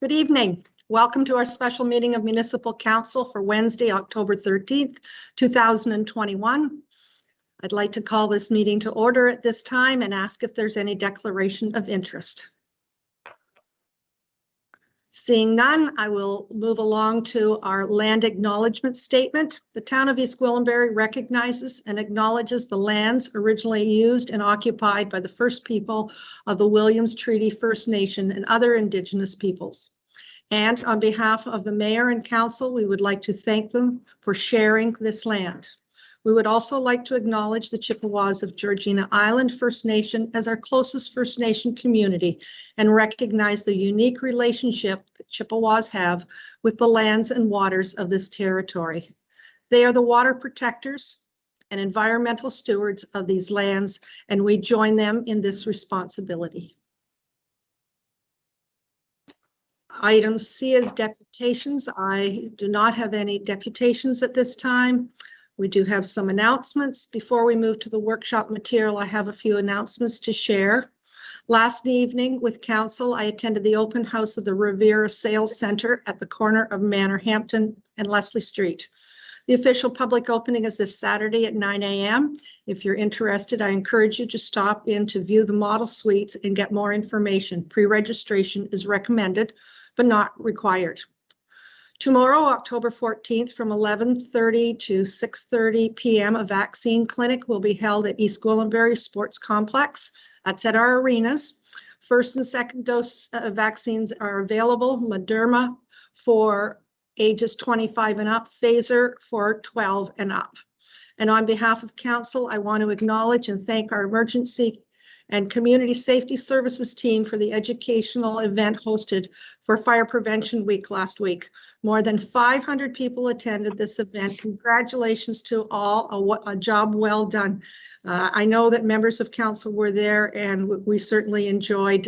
Good evening. Welcome to our special meeting of Municipal Council for Wednesday, October 13th, 2021. I'd like to call this meeting to order at this time and ask if there's any declaration of interest. Seeing none, I will move along to our land acknowledgement statement. The town of East Gwillimbury recognizes and acknowledges the lands originally used and occupied by the first people of the Williams Treaty First Nation and other Indigenous peoples. And on behalf of the mayor and council, we would like to thank them for sharing this land. We would also like to acknowledge the Chippewas of Georgina Island First Nation as our closest First Nation community and recognize the unique relationship that Chippewas have with the lands and waters of this territory. They are the water protectors and environmental stewards of these lands, and we join them in this responsibility. Item C is deputations. I do not have any deputations at this time. We do have some announcements. Before we move to the workshop material, I have a few announcements to share. Last evening with council, I attended the open house of the Riviera Sales Center at the corner of Manorhampton and Leslie Street. The official public opening is this Saturday at 9 a.m. If you're interested, I encourage you to stop in to view the model suites and get more information. Pre-registration is recommended, but not required. Tomorrow, October 14th, from 11:30 to 6:30 p.m., a vaccine clinic will be held at East Gwillimbury Sports Complex. That's at our arenas. First and second dose vaccines are available. Moderna for ages 25 and up, Pfizer for 12 and up. And on behalf of council, I want to acknowledge and thank our emergency and Community Safety Services team for the educational event hosted for Fire Prevention Week last week. More than 500 people attended this event. Congratulations to all, a job well done. I know that members of council were there and we certainly enjoyed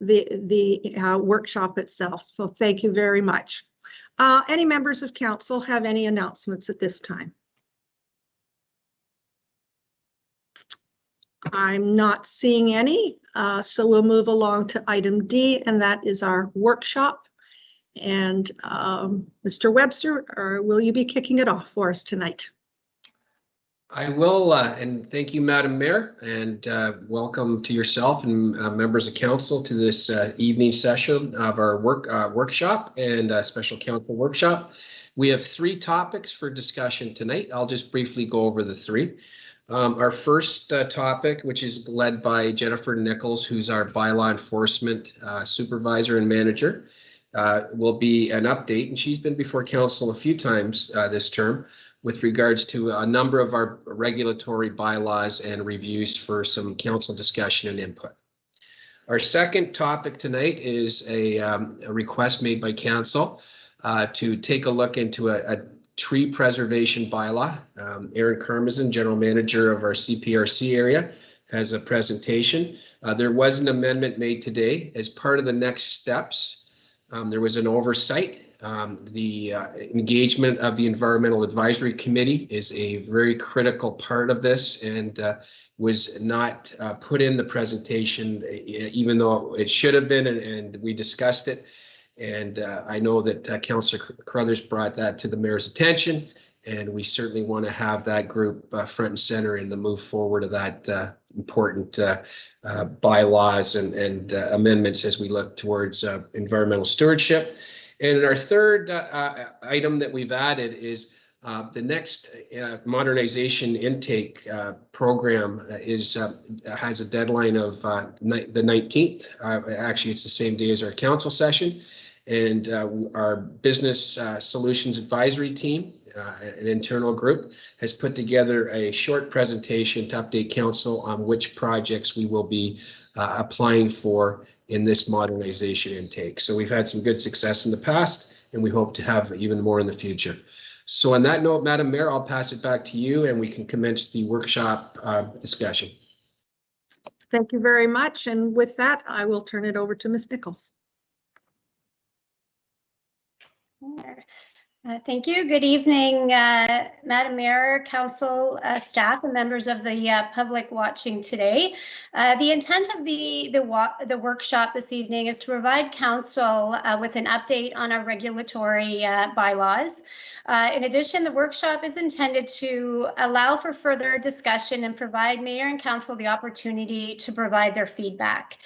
the workshop itself. So thank you very much. Any members of council have any announcements at this time? I'm not seeing any, so we'll move along to item D, and that is our workshop. And Mr. Webster, will you be kicking it off for us tonight? I will, and thank you, Madam Mayor, and welcome to yourself and members of council to this evening session of our workshop and special council workshop. We have 3 topics for discussion tonight. I'll just briefly go over the 3. Our first topic, which is led by Jennifer Nichols, who's our bylaw enforcement supervisor and manager, will be an update, and she's been before council a few times this term with regards to a number of our regulatory bylaws and reviews for some council discussion and input. Our second topic tonight is a request made by council to take a look into a tree preservation bylaw. Aaron Karmazin, general manager of our CPRC area, has a presentation. There was an amendment made today as part of the next steps. There was an oversight. The engagement of the Environmental Advisory Committee is a very critical part of this and was not put in the presentation, even though it should have been, and we discussed it. And I know that Councillor Carruthers brought that to the mayor's attention, and we certainly want to have that group front and center in the move forward of that important bylaws and amendments as we look towards environmental stewardship. And our third item that we've added is the next modernization intake program has a deadline of the 19th. Actually, it's the same day as our council session. And our business solutions advisory team, an internal group, has put together a short presentation to update council on which projects we will be applying for in this modernization intake. So we've had some good success in the past, and we hope to have even more in the future. So on that note, Madam Mayor, I'll pass it back to you and we can commence the workshop discussion. Thank you very much. And with that, I will turn it over to Ms. Nichols. Thank you. Good evening, Madam Mayor, Council, staff, and members of the public watching today. The intent of the workshop this evening is to provide Council with an update on our regulatory bylaws. In addition, the workshop is intended to allow for further discussion and provide Mayor and Council the opportunity to provide their feedback.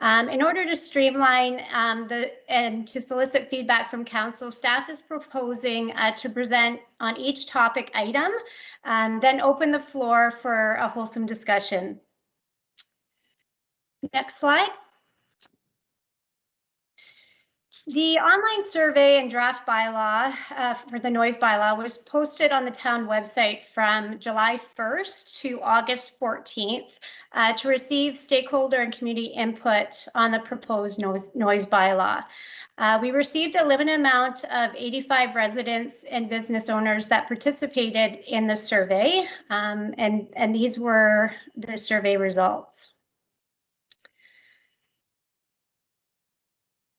In order to streamline and to solicit feedback from Council, staff is proposing to present on each topic item, then open the floor for a wholesome discussion. Next slide. The online survey and draft bylaw for the noise bylaw was posted on the town website from July 1st to August 14th to receive stakeholder and community input on the proposed noise bylaw. We received a limited amount of 85 residents and business owners that participated in the survey, and these were the survey results.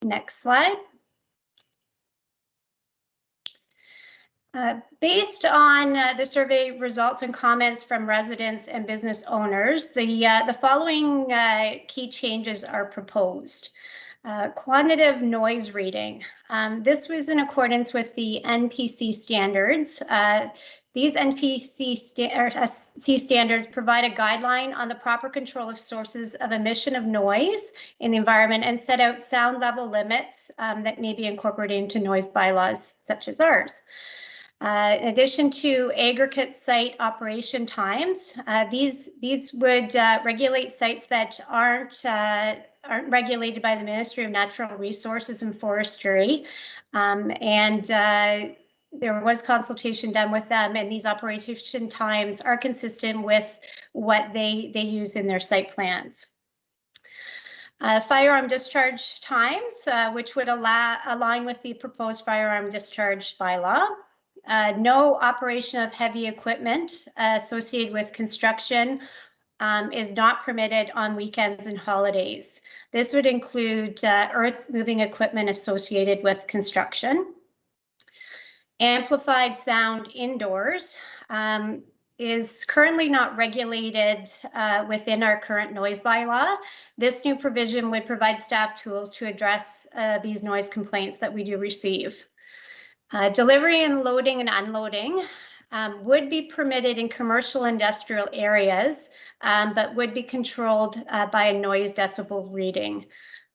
Next slide. Based on the survey results and comments from residents and business owners, the following key changes are proposed. Quantitative noise rating. This was in accordance with the NPC standards. These NPC standards provide a guideline on the proper control of sources of emission of noise in the environment and set out sound level limits that may be incorporated into noise bylaws such as ours. In addition to aggregate site operation times, these would regulate sites that aren't regulated by the Ministry of Natural Resources and Forestry, there was consultation done with them, and these operation times are consistent with what they use in their site plans. Firearm discharge times, which would align with the proposed firearm discharge bylaw. No operation of heavy equipment associated with construction is not permitted on weekends and holidays. This would include earth moving equipment associated with construction. Amplified sound indoors is currently not regulated within our current noise bylaw. This new provision would provide staff tools to address these noise complaints that we do receive. Delivery and loading and unloading would be permitted in commercial industrial areas, but would be controlled by a noise decibel reading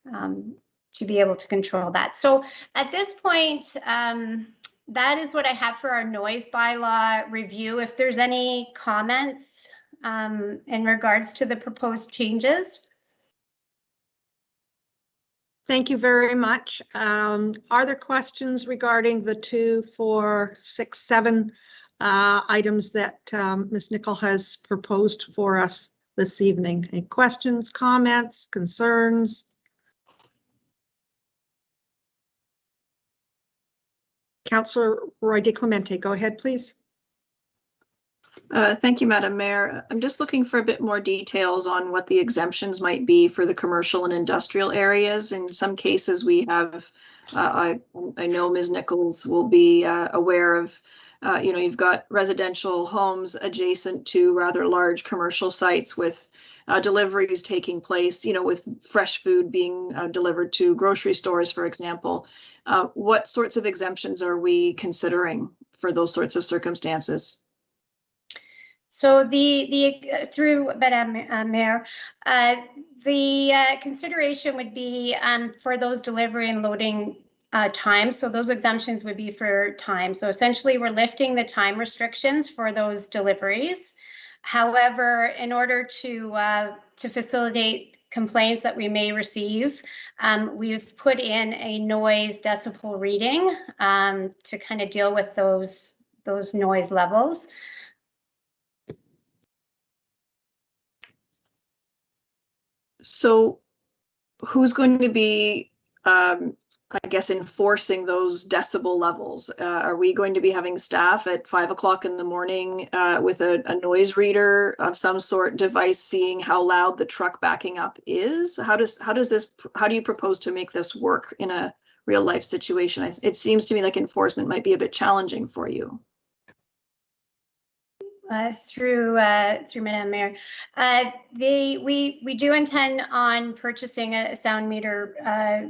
to be able to control that. So at this point, that is what I have for our noise bylaw review. If there's any comments in regards to the proposed changes. Thank you very much. Are there questions regarding the 2, 4, 6, 7 items that Ms. Nicol has proposed for us this evening? Any questions, comments, concerns? Councillor Roy DeClemente, go ahead, please. Thank you, Madam Mayor. I'm just looking for a bit more details on what the exemptions might be for the commercial and industrial areas. In some cases, we have, I know Ms. Nichols will be aware of, you've got residential homes adjacent to rather large commercial sites with deliveries taking place, with fresh food being delivered to grocery stores, for example. What sorts of exemptions are we considering for those sorts of circumstances? So through Madam Mayor, the consideration would be for those delivery and loading times. So those exemptions would be for time. So essentially, we're lifting the time restrictions for those deliveries. However, in order to facilitate complaints that we may receive, we've put in a noise decibel reading to kind of deal with those noise levels. So who's going to be, I guess, enforcing those decibel levels? Are we going to be having staff at 5 o'clock in the morning with a noise reader of some sort device seeing how loud the truck backing up is? How do you propose to make this work in a real life situation. It seems to me like enforcement might be a bit challenging for you. Through Madam Mayor, we do intend on purchasing a sound meter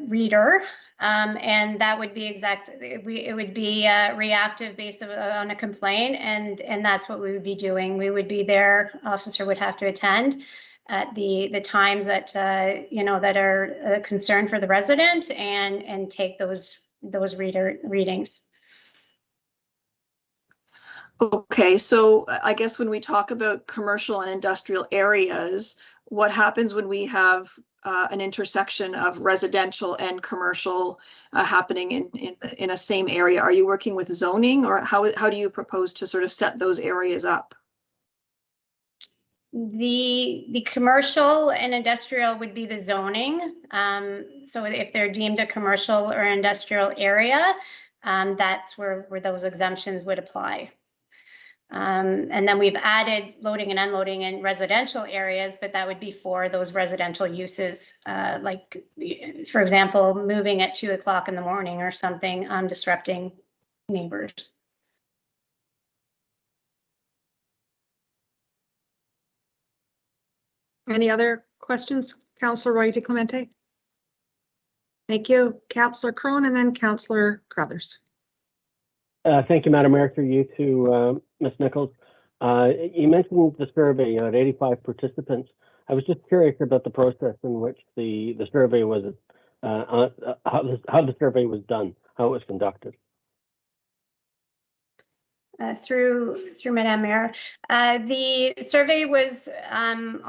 reader, and that would be it would be reactive based on a complaint, and that's what we would be doing. We would be there. Officer would have to attend at the times that that are a concern for the resident, and take those readings. Okay, so I guess when we talk about commercial and industrial areas, what happens when we have an intersection of residential and commercial happening in a same area? Are you working with zoning, or how do you propose to sort of set those areas up? The commercial and industrial would be the zoning. So if they're deemed a commercial or industrial area, that's where those exemptions would apply. And then we've added loading and unloading in residential areas, but that would be for those residential uses, like, for example, moving at 2 o'clock in the morning or something, disrupting neighbors. Any other questions, Councillor Roy DeClemente? Thank you, Councillor Crone, and then Councillor Crothers. Thank you, Madam Mayor, through you to Ms. Nichols. You mentioned the survey, you had 85 participants. I was just curious about the process in which the survey was, how the survey was done, how it was conducted. Through Madam Mayor, the survey was on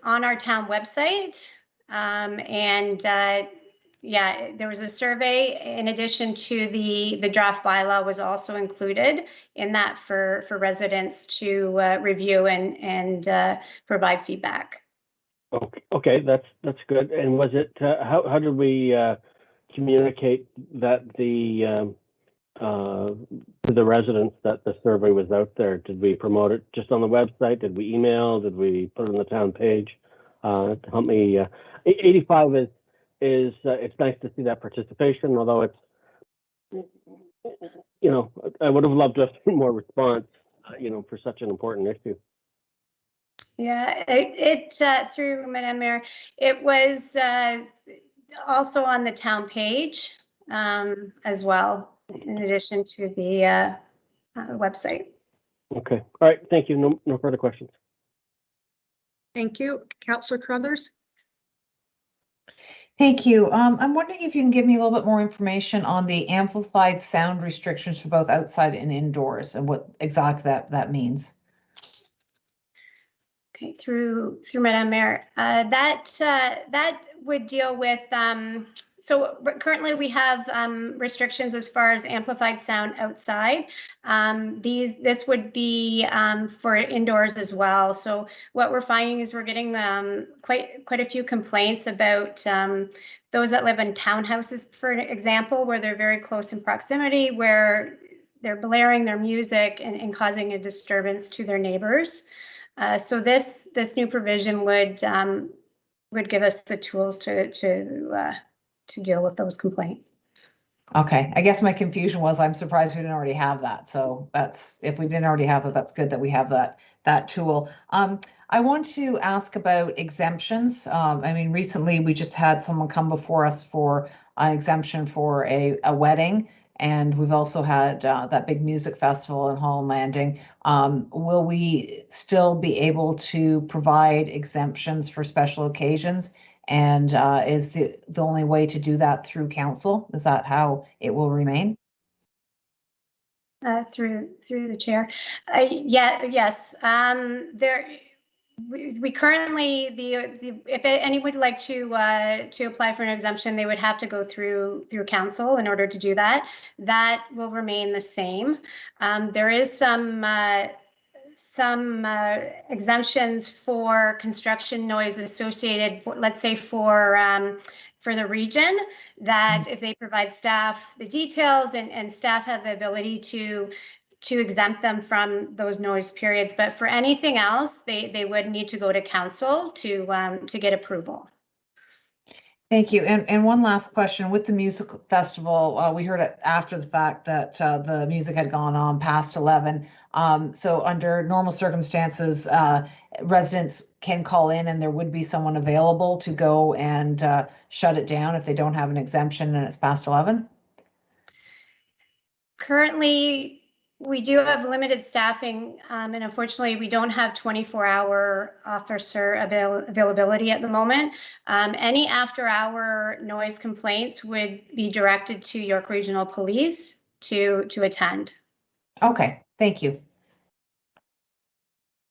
our town website, and yeah, there was a survey in addition to the draft bylaw was also included in that for residents to review and provide feedback. Okay, that's good. And was it how did we communicate that to the residents that the survey was out there? Did we promote it just on the website? Did we email? Did we put it on the town page? Help me. 85 is it's nice to see that participation, although it's, I would have loved to have seen more response, for such an important issue. Yeah, it through Madam Mayor, it was also on the town page as well, in addition to the website. Okay, all right, thank you. No further questions. Thank you, Councillor Crothers. Thank you. I'm wondering if you can give me a little bit more information on the amplified sound restrictions for both outside and indoors, and what exactly that means. Okay, through Madam Mayor, that would deal with so currently we have restrictions as far as amplified sound outside. This would be for indoors as well. So what we're finding is we're getting quite a few complaints about those that live in townhouses, for example, where they're very close in proximity, where they're blaring their music and causing a disturbance to their neighbors. So this new provision would give us the tools to deal with those complaints. Okay, I guess my confusion was I'm surprised we didn't already have that. So if we didn't already have it, that's good that we have that tool. I want to ask about exemptions. I mean, recently we just had someone come before us for an exemption for a wedding. And we've also had that big music festival in Holland Landing. Will we still be able to provide exemptions for special occasions? And is the only way to do that through council? Is that how it will remain? Through the chair, yes. We currently if anyone would like to apply for an exemption, they would have to go through council in order to do that. That will remain the same. There is some exemptions for construction noise associated, let's say for the region, that if they provide staff the details and staff have the ability to exempt them from those noise periods. But for anything else, they would need to go to council to get approval. Thank you. And one last question. With the music festival, we heard it after the fact that the music had gone on past 11. So under normal circumstances, residents can call in and there would be someone available to go and shut it down if they don't have an exemption and it's past 11? Currently, we do have limited staffing, and unfortunately, we don't have 24-hour officer availability at the moment. Any after-hour noise complaints would be directed to York Regional Police to attend. Okay, thank you.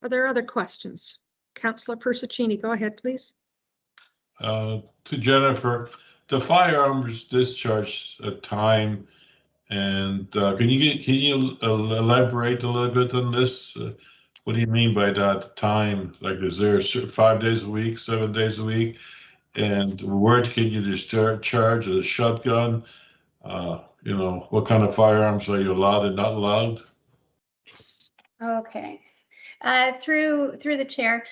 Are there other questions? Councillor Persicini, go ahead, please. To Jennifer, the firearms discharge time, and can you elaborate a little bit on this? What do you mean by that time? Like, is there 5 days a week, 7 days a week? And where can you discharge a shotgun? You know, what kind of firearms are you allowed and not allowed? Okay. Through the chair,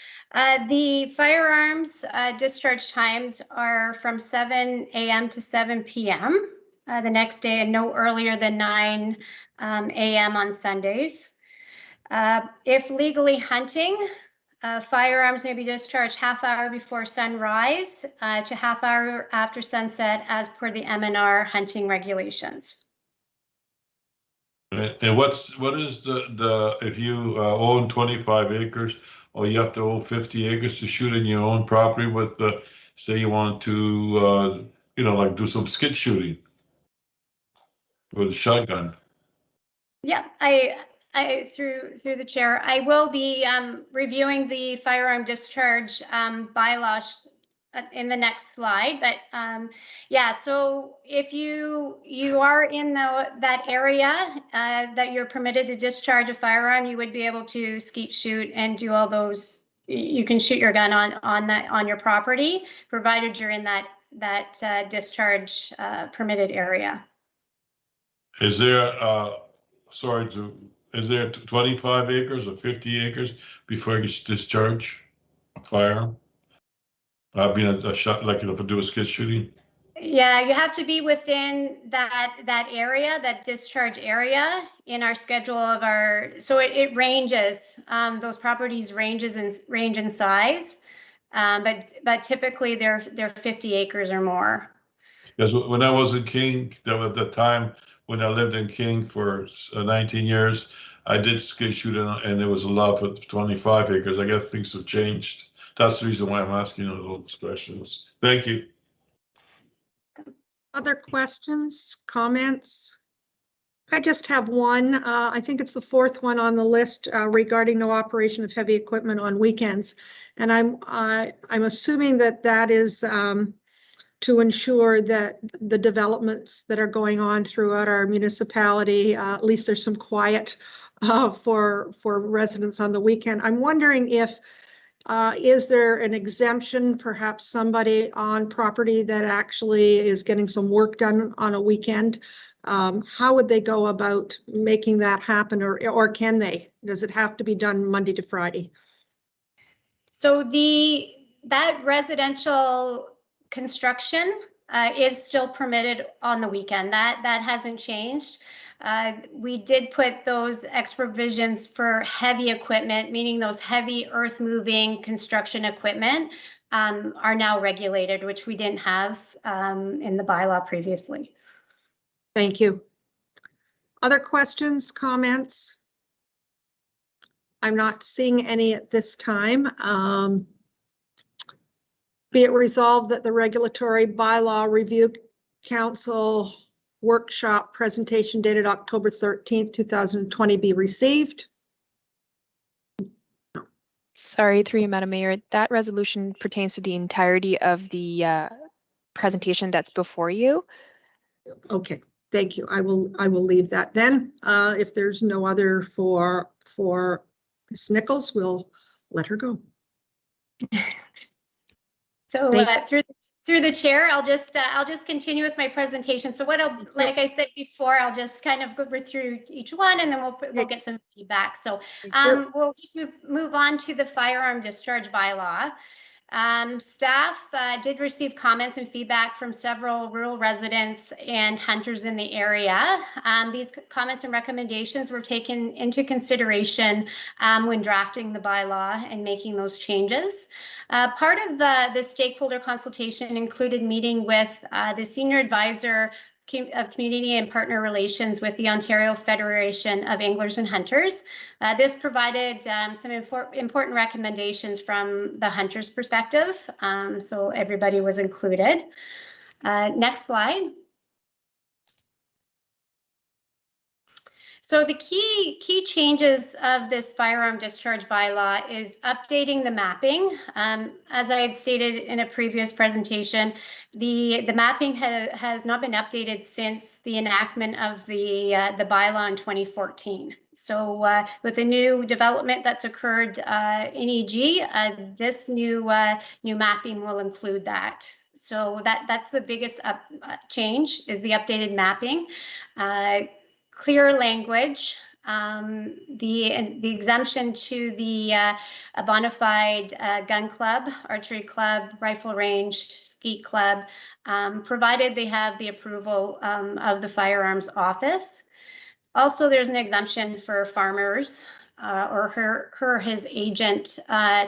the firearms discharge times are from 7 a.m. to 7 p.m. The next day, and no earlier than 9 a.m. on Sundays. If legally hunting, firearms may be discharged half hour before sunrise to half hour after sunset, as per the MNR hunting regulations. And what is the if you own 25 acres, or you have to own 50 acres to shoot in your own property with the, say you want to you know, like do some skid shooting with a shotgun? Yeah, I through the chair, I will be reviewing the firearm discharge bylaw in the next slide, but yeah, so if you are in that area that you're permitted to discharge a firearm, you would be able to skeet shoot and do all those. You can shoot your gun on your property, provided you're in that discharge permitted area. Is there is there 25 acres or 50 acres before you discharge a firearm? Being a shot, like, you know, to do a skid shooting? Yeah, you have to be within that area, that discharge area in our schedule of our, so it ranges, those properties range in size, but typically they're 50 acres or more. Because when I was in King, there was the time when I lived in King for 19 years, I did skid shoot and it was allowed for 25 acres. I guess things have changed. That's the reason why I'm asking those questions. Thank you. Other questions, comments? I just have one. I think it's the fourth one on the list regarding no operation of heavy equipment on weekends. And I'm assuming that is to ensure that the developments that are going on throughout our municipality, at least there's some quiet for residents on the weekend. I'm wondering if is there an exemption, perhaps somebody on property that actually is getting some work done on a weekend? How would they go about making that happen, or can they? Does it have to be done Monday to Friday? So that residential construction is still permitted on the weekend. That hasn't changed. We did put those extra provisions for heavy equipment, meaning those heavy earth moving construction equipment are now regulated, which we didn't have in the bylaw previously. Thank you. Other questions, comments? I'm not seeing any at this time. Be it resolved that the Regulatory Bylaw Review Council workshop presentation dated October 13th, 2020 be received. Sorry, through you, Madam Mayor, that resolution pertains to the entirety of the presentation that's before you. Okay, thank you. I will leave that then. If there's no other for Ms. Nichols, we'll let her go. So through the chair, I'll just continue with my presentation. So like I said before, I'll just kind of go through each one, and then we'll get some feedback. So we'll just move on to the firearm discharge bylaw. Staff did receive comments and feedback from several rural residents and hunters in the area. These comments and recommendations were taken into consideration when drafting the bylaw and making those changes. Part of the stakeholder consultation included meeting with the senior advisor of Community and Partner Relations with the Ontario Federation of Anglers and Hunters. This provided some important recommendations from the hunters' perspective, so everybody was included. Next slide. So the key changes of this firearm discharge bylaw is updating the mapping. As I had stated in a previous presentation, the mapping has not been updated since the enactment of the bylaw in 2014. So with the new development that's occurred in EG, this new mapping will include that. So that's the biggest change, is the updated mapping. Clear language, the exemption to the a bona fide gun club, archery club, rifle range, skeet club, provided they have the approval of the firearms office. Also, there's an exemption for farmers or her or his agent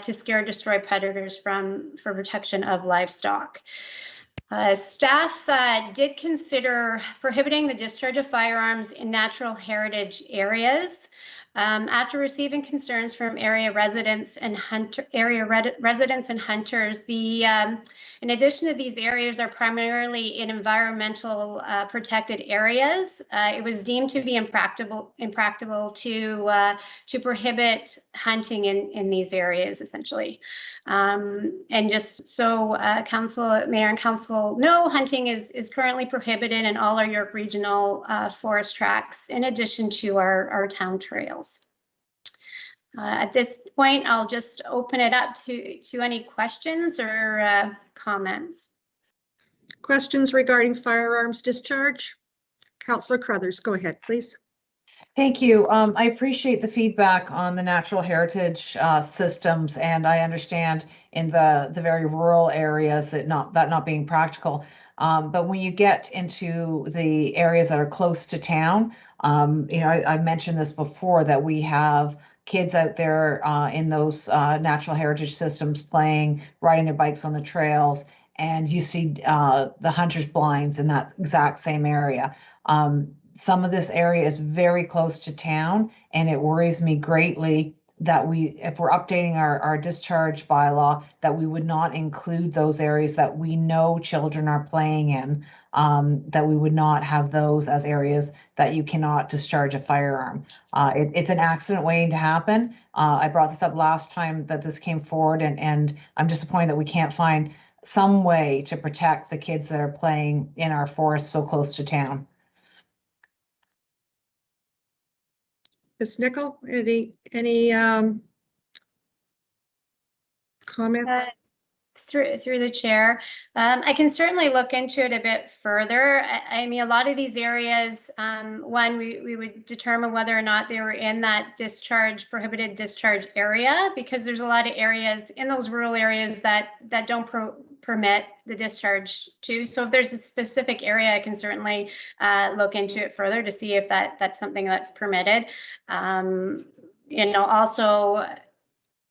to scare or destroy predators for protection of livestock. Staff did consider prohibiting the discharge of firearms in natural heritage areas. After receiving concerns from area residents and hunters, in addition to these areas are primarily in environmental protected areas. It was deemed to be impractical to prohibit hunting in these areas, essentially. And just so Mayor and Council know, hunting is currently prohibited in all our York Regional forest tracts, in addition to our town trails. At this point, I'll just open it up to any questions or comments. Questions regarding firearms discharge? Councillor Crothers, go ahead, please. Thank you. I appreciate the feedback on the natural heritage systems, and I understand in the very rural areas that not being practical. But when you get into the areas that are close to town, I mentioned this before, that we have kids out there in those natural heritage systems playing, riding their bikes on the trails, and you see the hunters' blinds in that exact same area. Some of this area is very close to town, and it worries me greatly that if we're updating our discharge bylaw, that we would not include those areas that we know children are playing in, that we would not have those as areas that you cannot discharge a firearm. It's an accident waiting to happen. I brought this up last time that this came forward, and I'm disappointed that we can't find some way to protect the kids that are playing in our forests so close to town. Ms. Nicol, any comments? Through the chair, I can certainly look into it a bit further. I mean, a lot of these areas, one, we would determine whether or not they were in that prohibited discharge area, because there's a lot of areas in those rural areas that don't permit the discharge too. So if there's a specific area, I can certainly look into it further to see if that's something that's permitted. Also,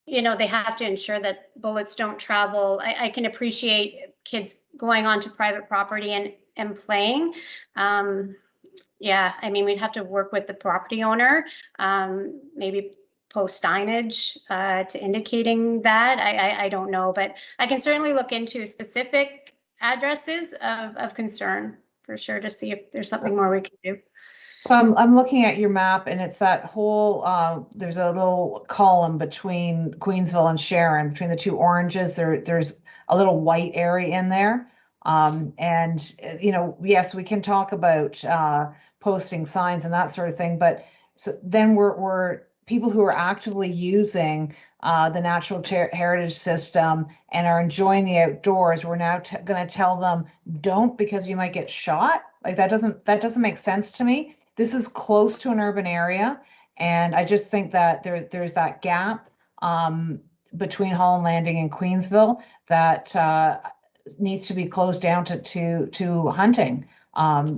they have to ensure that bullets don't travel. I can appreciate kids going onto private property and playing. Yeah, I mean, we'd have to work with the property owner, maybe post signage to indicating that. I don't know, but I can certainly look into specific addresses of concern for sure to see if there's something more we can do. So I'm looking at your map, and it's that whole, there's a little column between Queensville and Sharon, between the two oranges, there's a little white area in there. Yes, we can talk about posting signs and that sort of thing, but so then we're people who are actively using the natural heritage system and are enjoying the outdoors, we're now going to tell them don't, because you might get shot. Like that doesn't make sense to me. This is close to an urban area, and I just think that there's that gap. between Holland Landing and Queensville that needs to be closed down to hunting.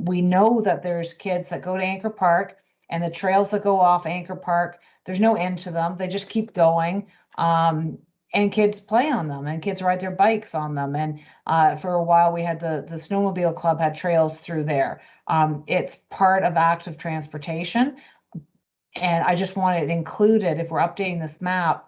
We know that there's kids that go to Anchor Park, and the trails that go off Anchor Park, there's no end to them. They just keep going. And kids play on them, and kids ride their bikes on them. And for a while, we had the snowmobile club had trails through there. It's part of active transportation. And I just want it included, if we're updating this map,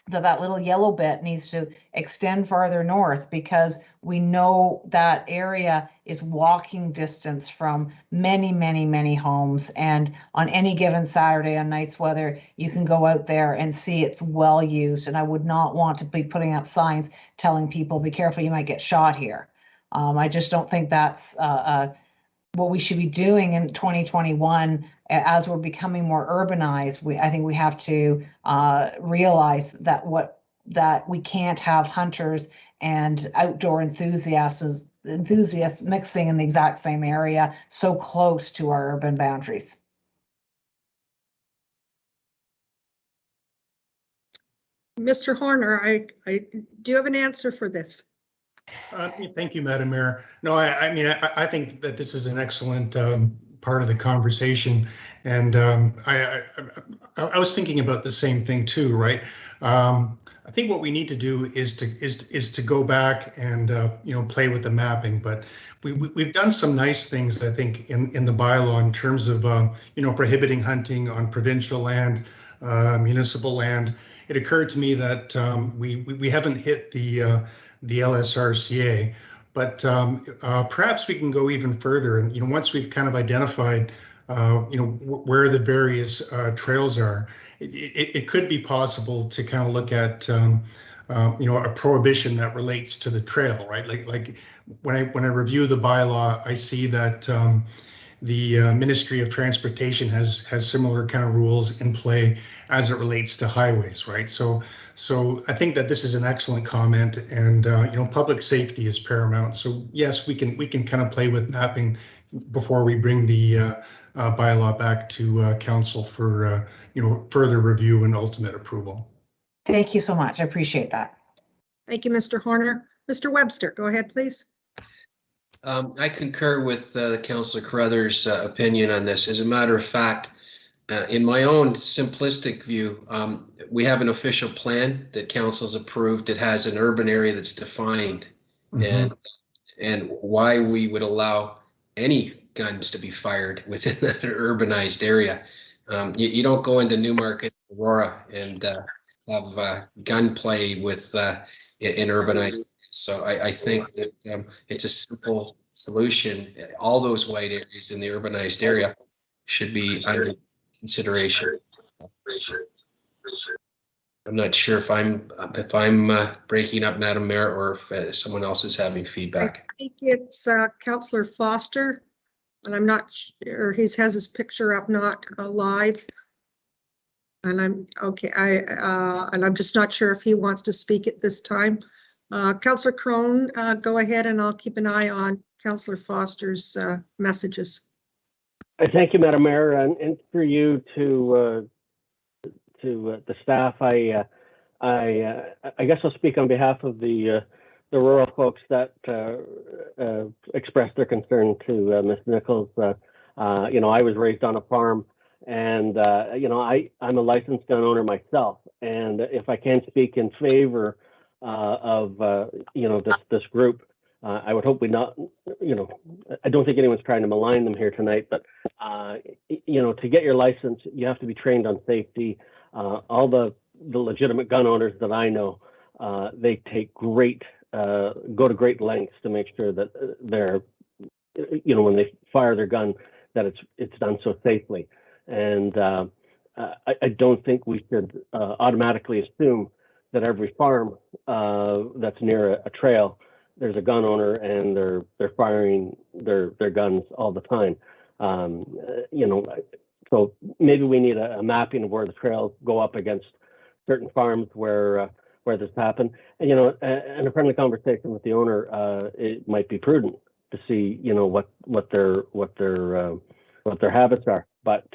that little yellow bit needs to extend farther north, because we know that area is walking distance from many, many, many homes. And on any given Saturday on nice weather, you can go out there and see it's well used. And I would not want to be putting up signs telling people, be careful, you might get shot here. I just don't think that's what we should be doing in 2021 as we're becoming more urbanized. I think we have to realize that we can't have hunters and outdoor enthusiasts mixing in the exact same area so close to our urban boundaries. Mr. Horner, I do you have an answer for this? Thank you, Madam Mayor. No, I mean, I think that this is an excellent part of the conversation, and I was thinking about the same thing too, right? I think what we need to do is to go back and play with the mapping, but we've done some nice things, I think, in the bylaw in terms of prohibiting hunting on provincial land, municipal land. It occurred to me that we haven't hit the LSRCA, but perhaps we can go even further. And once we've kind of identified where the various trails are, it could be possible to kind of look at a prohibition that relates to the trail, right? Like when I review the bylaw, I see that the Ministry of Transportation has similar kind of rules in play as it relates to highways, right? So I think that this is an excellent comment, and public safety is paramount. So yes, we can kind of play with mapping before we bring the bylaw back to council for further review and ultimate approval. Thank you so much. I appreciate that. Thank you, Mr. Horner. Mr. Webster, go ahead, please. I concur with Councillor Carruthers' opinion on this. As a matter of fact, in my own simplistic view, we have an official plan that council's approved. It has an urban area that's defined, and why we would allow any guns to be fired within that urbanized area. You don't go into Newmarket, Aurora, and have gunplay with in urbanized. So I think that it's a simple solution. All those white areas in the urbanized area should be under consideration. I'm not sure if I'm breaking up, Madam Mayor, or if someone else is having feedback. I think it's Councillor Foster, and I'm not sure. He has his picture up, not live. And I'm okay. And I'm just not sure if he wants to speak at this time. Councillor Crone, go ahead, and I'll keep an eye on Councillor Foster's messages. Thank you, Madam Mayor, and for you to the staff. I guess I'll speak on behalf of the rural folks that expressed their concern to Ms. Nichols. I was raised on a farm, and I'm a licensed gun owner myself, and if I can speak in favor of this group, I would hope we not, I don't think anyone's trying to malign them here tonight, but to get your license, you have to be trained on safety. All the legitimate gun owners that I know, they take go to great lengths to make sure that they're, when they fire their gun, that it's done so safely. And I don't think we should automatically assume that every farm that's near a trail, there's a gun owner and they're firing their guns all the time. So maybe we need a mapping of where the trails go up against certain farms where this happened. And in a friendly conversation with the owner, it might be prudent to see what their habits are. But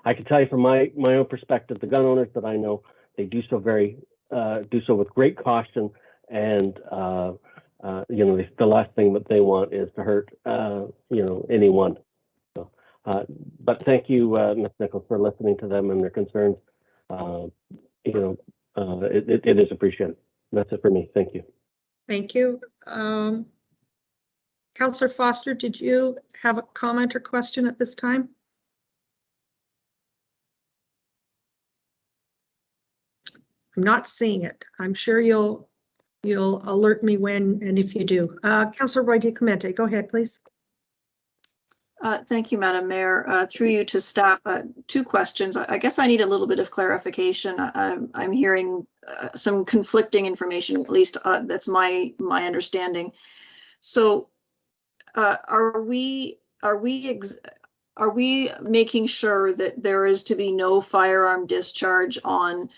I can tell you from my own perspective, the gun owners that I know, they do so very do so with great caution, and you know, the last thing that they want is to hurt you know, anyone. So, but thank you, Ms. Nichols, for listening to them and their concerns. You know, it is appreciated. That's it for me. Thank you. Thank you. Councillor Foster, did you have a comment or question at this time? I'm not seeing it. I'm sure you'll alert me when and if you do. Councillor Roy DeClemente, go ahead, please. Thank you, Madam Mayor. Through you to staff, 2 questions. I guess I need a little bit of clarification. I'm hearing some conflicting information, at least that's my understanding. So are we making sure that there is to be no firearm discharge on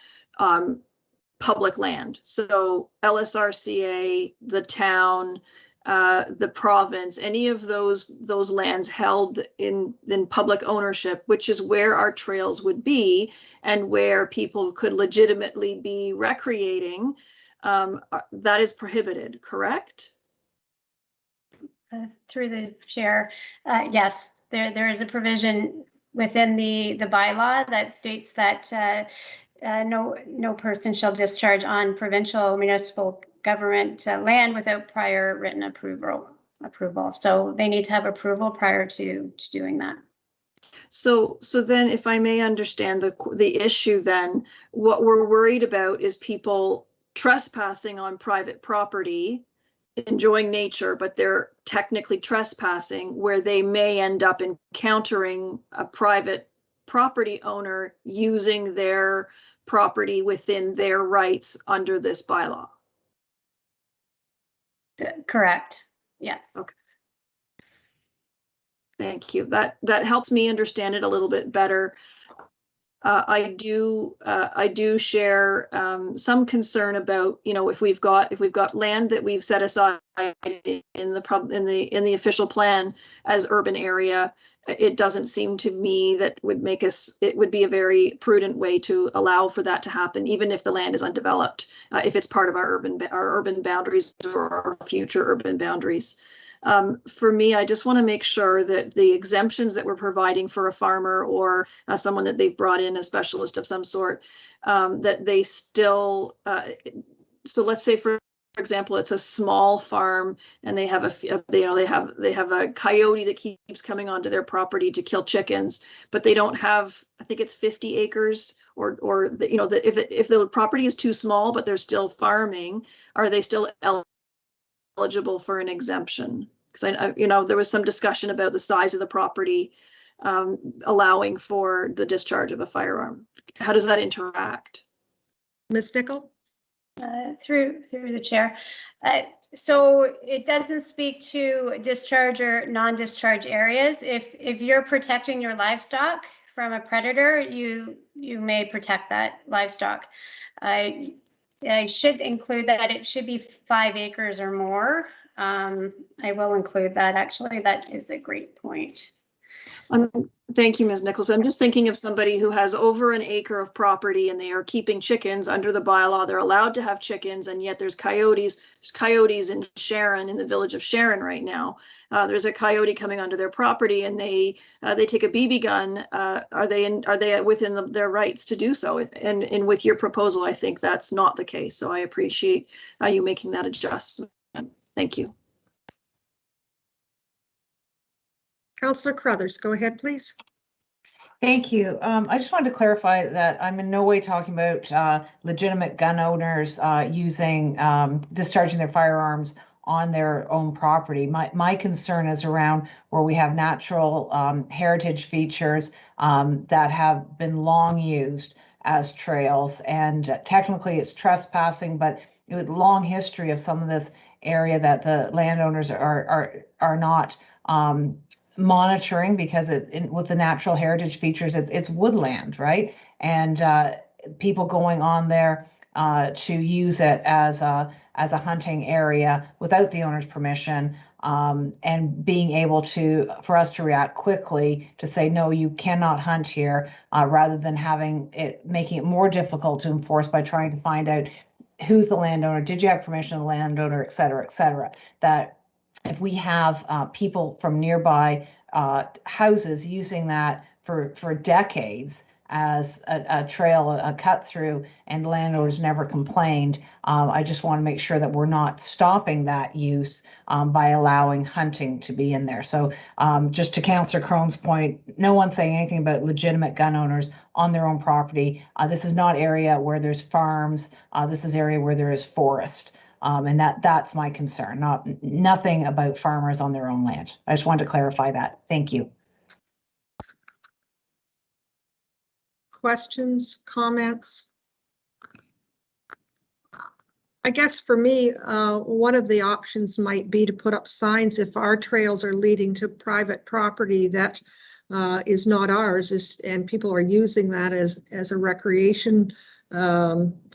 public land? So LSRCA, the town, the province, any of those lands held in public ownership, which is where our trails would be and where people could legitimately be recreating, that is prohibited, correct? Through the chair, yes, there is a provision within the bylaw that states that no person shall discharge on provincial municipal government land without prior written approval. So they need to have approval prior to doing that. So then, if I may understand the issue, then what we're worried about is people trespassing on private property, enjoying nature, but they're technically trespassing, where they may end up encountering a private property owner using their property within their rights under this bylaw. Correct. Yes. Okay. Thank you. That helps me understand it a little bit better. I do share some concern about, you know, if we've got land that we've set aside in the official plan as urban area, it doesn't seem to me that it would be a very prudent way to allow for that to happen, even if the land is undeveloped, if it's part of our urban boundaries or our future urban boundaries. For me, I just want to make sure that the exemptions that we're providing for a farmer or someone that they've brought in, a specialist of some sort, that they still, so let's say for example, it's a small farm and they have they have a coyote that keeps coming onto their property to kill chickens, but they don't have, I think it's 50 acres or you know, if the property is too small, but they're still farming, are they still eligible for an exemption? Because you know, there was some discussion about the size of the property allowing for the discharge of a firearm. How does that interact? Ms. Nichols? Through the chair. So it doesn't speak to discharge or non-discharge areas. If you're protecting your livestock from a predator, you may protect that livestock. I should include that it should be 5 acres or more. I will include that. Actually, that is a great point. Thank you, Ms. Nichols. I'm just thinking of somebody who has over an acre of property and they are keeping chickens under the bylaw. They're allowed to have chickens, and yet there's coyotes. There's coyotes in Sharon, in the village of Sharon right now. There's a coyote coming onto their property, and they take a BB gun. Are they within their rights to do so? And with your proposal, I think that's not the case. So I appreciate you making that adjustment. Thank you. Councillor Carruthers, go ahead, please. Thank you. I just wanted to clarify that I'm in no way talking about legitimate gun owners discharging their firearms on their own property. My concern is around where we have natural heritage features that have been long used as trails, and technically it's trespassing, but with long history of some of this area that the landowners are not monitoring, because with the natural heritage features, it's woodland, right? And people going on there to use it as a hunting area without the owner's permission and being able for us to react quickly to say, no, you cannot hunt here, rather than making it more difficult to enforce by trying to find out who's the landowner, did you have permission of the landowner, et cetera, that if we have people from nearby houses using that for decades as a trail, a cut through, and landowners never complained, I just want to make sure that we're not stopping that use by allowing hunting to be in there. So just to Councillor Crone's point, no one's saying anything about legitimate gun owners on their own property. This is not area where there's farms. This is area where there is forest. And that's my concern, nothing about farmers on their own land. I just wanted to clarify that. Thank you. Questions, comments? I guess for me, one of the options might be to put up signs if our trails are leading to private property that is not ours, and people are using that as a recreation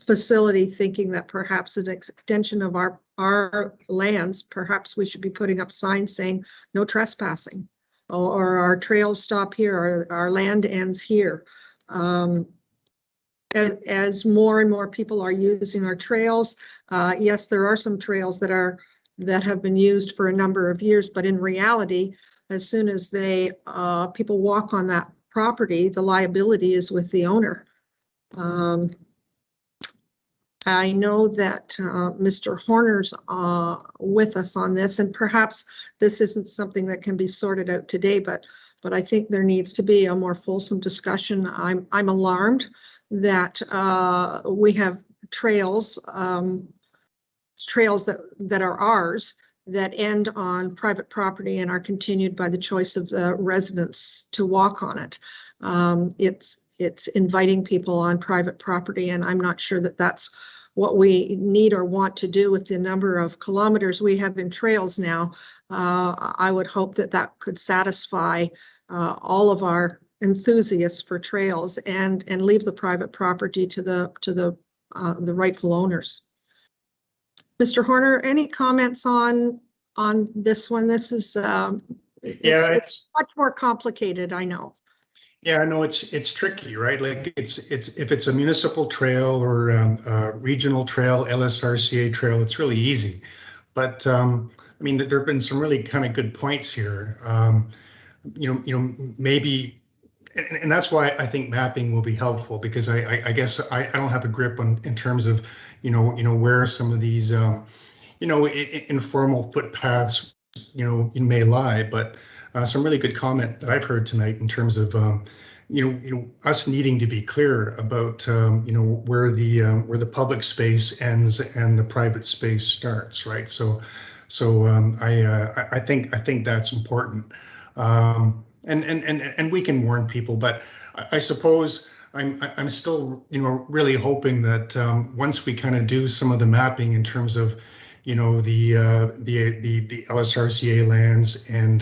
facility, thinking that perhaps an extension of our lands, perhaps we should be putting up signs saying no trespassing, or our trails stop here, or our land ends here. As more and more people are using our trails, yes, there are some trails that have been used for a number of years, but in reality, as soon as people walk on that property, the liability is with the owner. I know that Mr. Horner's with us on this, and perhaps this isn't something that can be sorted out today, but I think there needs to be a more fulsome discussion. I'm alarmed that we have trails that are ours that end on private property and are continued by the choice of the residents to walk on it. It's inviting people on private property, and I'm not sure that that's what we need or want to do with the number of kilometers we have in trails now. I would hope that could satisfy all of our enthusiasts for trails and leave the private property to the rightful owners. Mr. Horner, any comments on this one? This is it's much more complicated, I know. Yeah, no, it's tricky, right? Like it's if it's a municipal trail or a regional trail, LSRCA trail, it's really easy. But I mean, there have been some really kind of good points here. Maybe, and that's why I think mapping will be helpful, because I guess I don't have a grip in terms of where some of these informal footpaths may lie, but some really good comment that I've heard tonight in terms of us needing to be clear about where the public space ends and the private space starts, right? So I think that's important, and we can warn people, but I suppose I'm still really hoping that once we kind of do some of the mapping in terms of the LSRCA lands and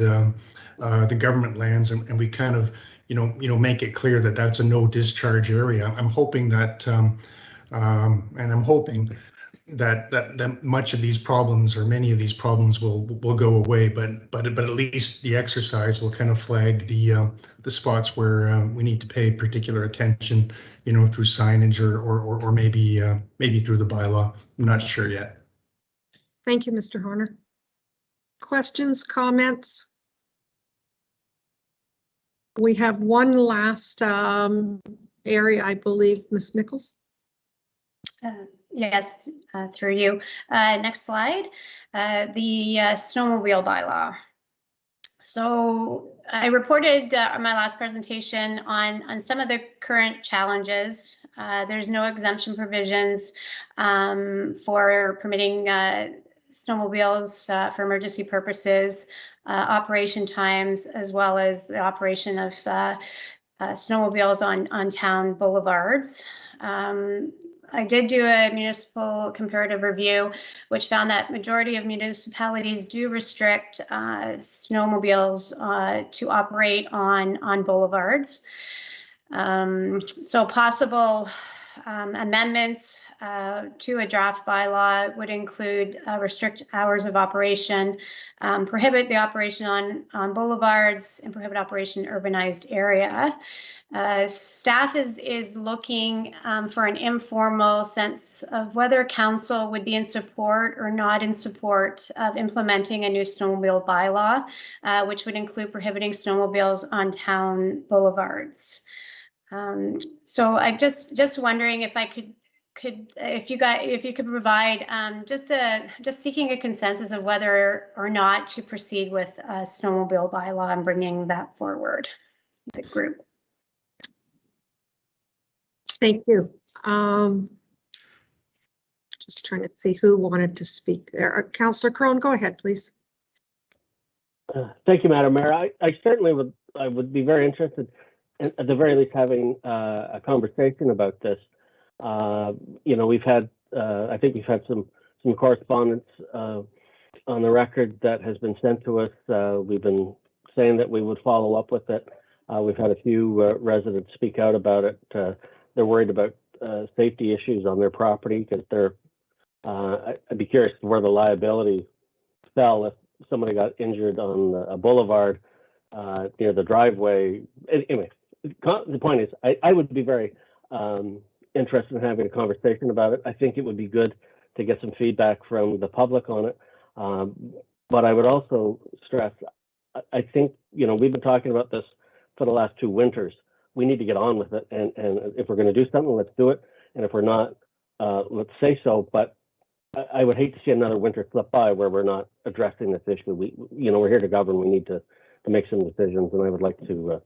the government lands, and we kind of make it clear that that's a no discharge area. I'm hoping that and I'm hoping that much of these problems, or many of these problems, will go away, but at least the exercise will kind of flag the spots where we need to pay particular attention, through signage or maybe through the bylaw. I'm not sure yet. Thank you, Mr. Horner. Questions, comments? We have one last area, I believe, Ms. Nichols. Yes, through you. Next slide, the snowmobile bylaw. So I reported on my last presentation on some of the current challenges. There's no exemption provisions for permitting snowmobiles for emergency purposes, operation times, as well as the operation of snowmobiles on town boulevards. I did do a municipal comparative review, which found that majority of municipalities do restrict snowmobiles to operate on boulevards. So possible amendments to a draft bylaw would include restrict hours of operation, prohibit the operation on boulevards, and prohibit operation in urbanized area. Staff is looking for an informal sense of whether council would be in support or not in support of implementing a new snowmobile bylaw, which would include prohibiting snowmobiles on town boulevards. So I'm just wondering if I could if you could provide just seeking a consensus of whether or not to proceed with a snowmobile bylaw and bringing that forward, the group. Thank you. Just trying to see who wanted to speak there. Councillor Crone, go ahead, please. Thank you, Madam Mayor. I certainly would be very interested in, at the very least, having a conversation about this. You know, we've had, I think we've had some correspondence on the record that has been sent to us. We've been saying that we would follow up with it. We've had a few residents speak out about it. They're worried about safety issues on their property because they're, I'd be curious where the liability fell if somebody got injured on a boulevard near the driveway. Anyway, the point is, I would be very interested in having a conversation about it. I think it would be good to get some feedback from the public on it. But I would also stress, I think, you know, we've been talking about this for the last 2 winters. We need to get on with it. And if we're going to do something, let's do it. And if we're not, let's say so. But I would hate to see another winter slip by where we're not addressing this issue. We're here to govern. We need to make some decisions. And I would like to,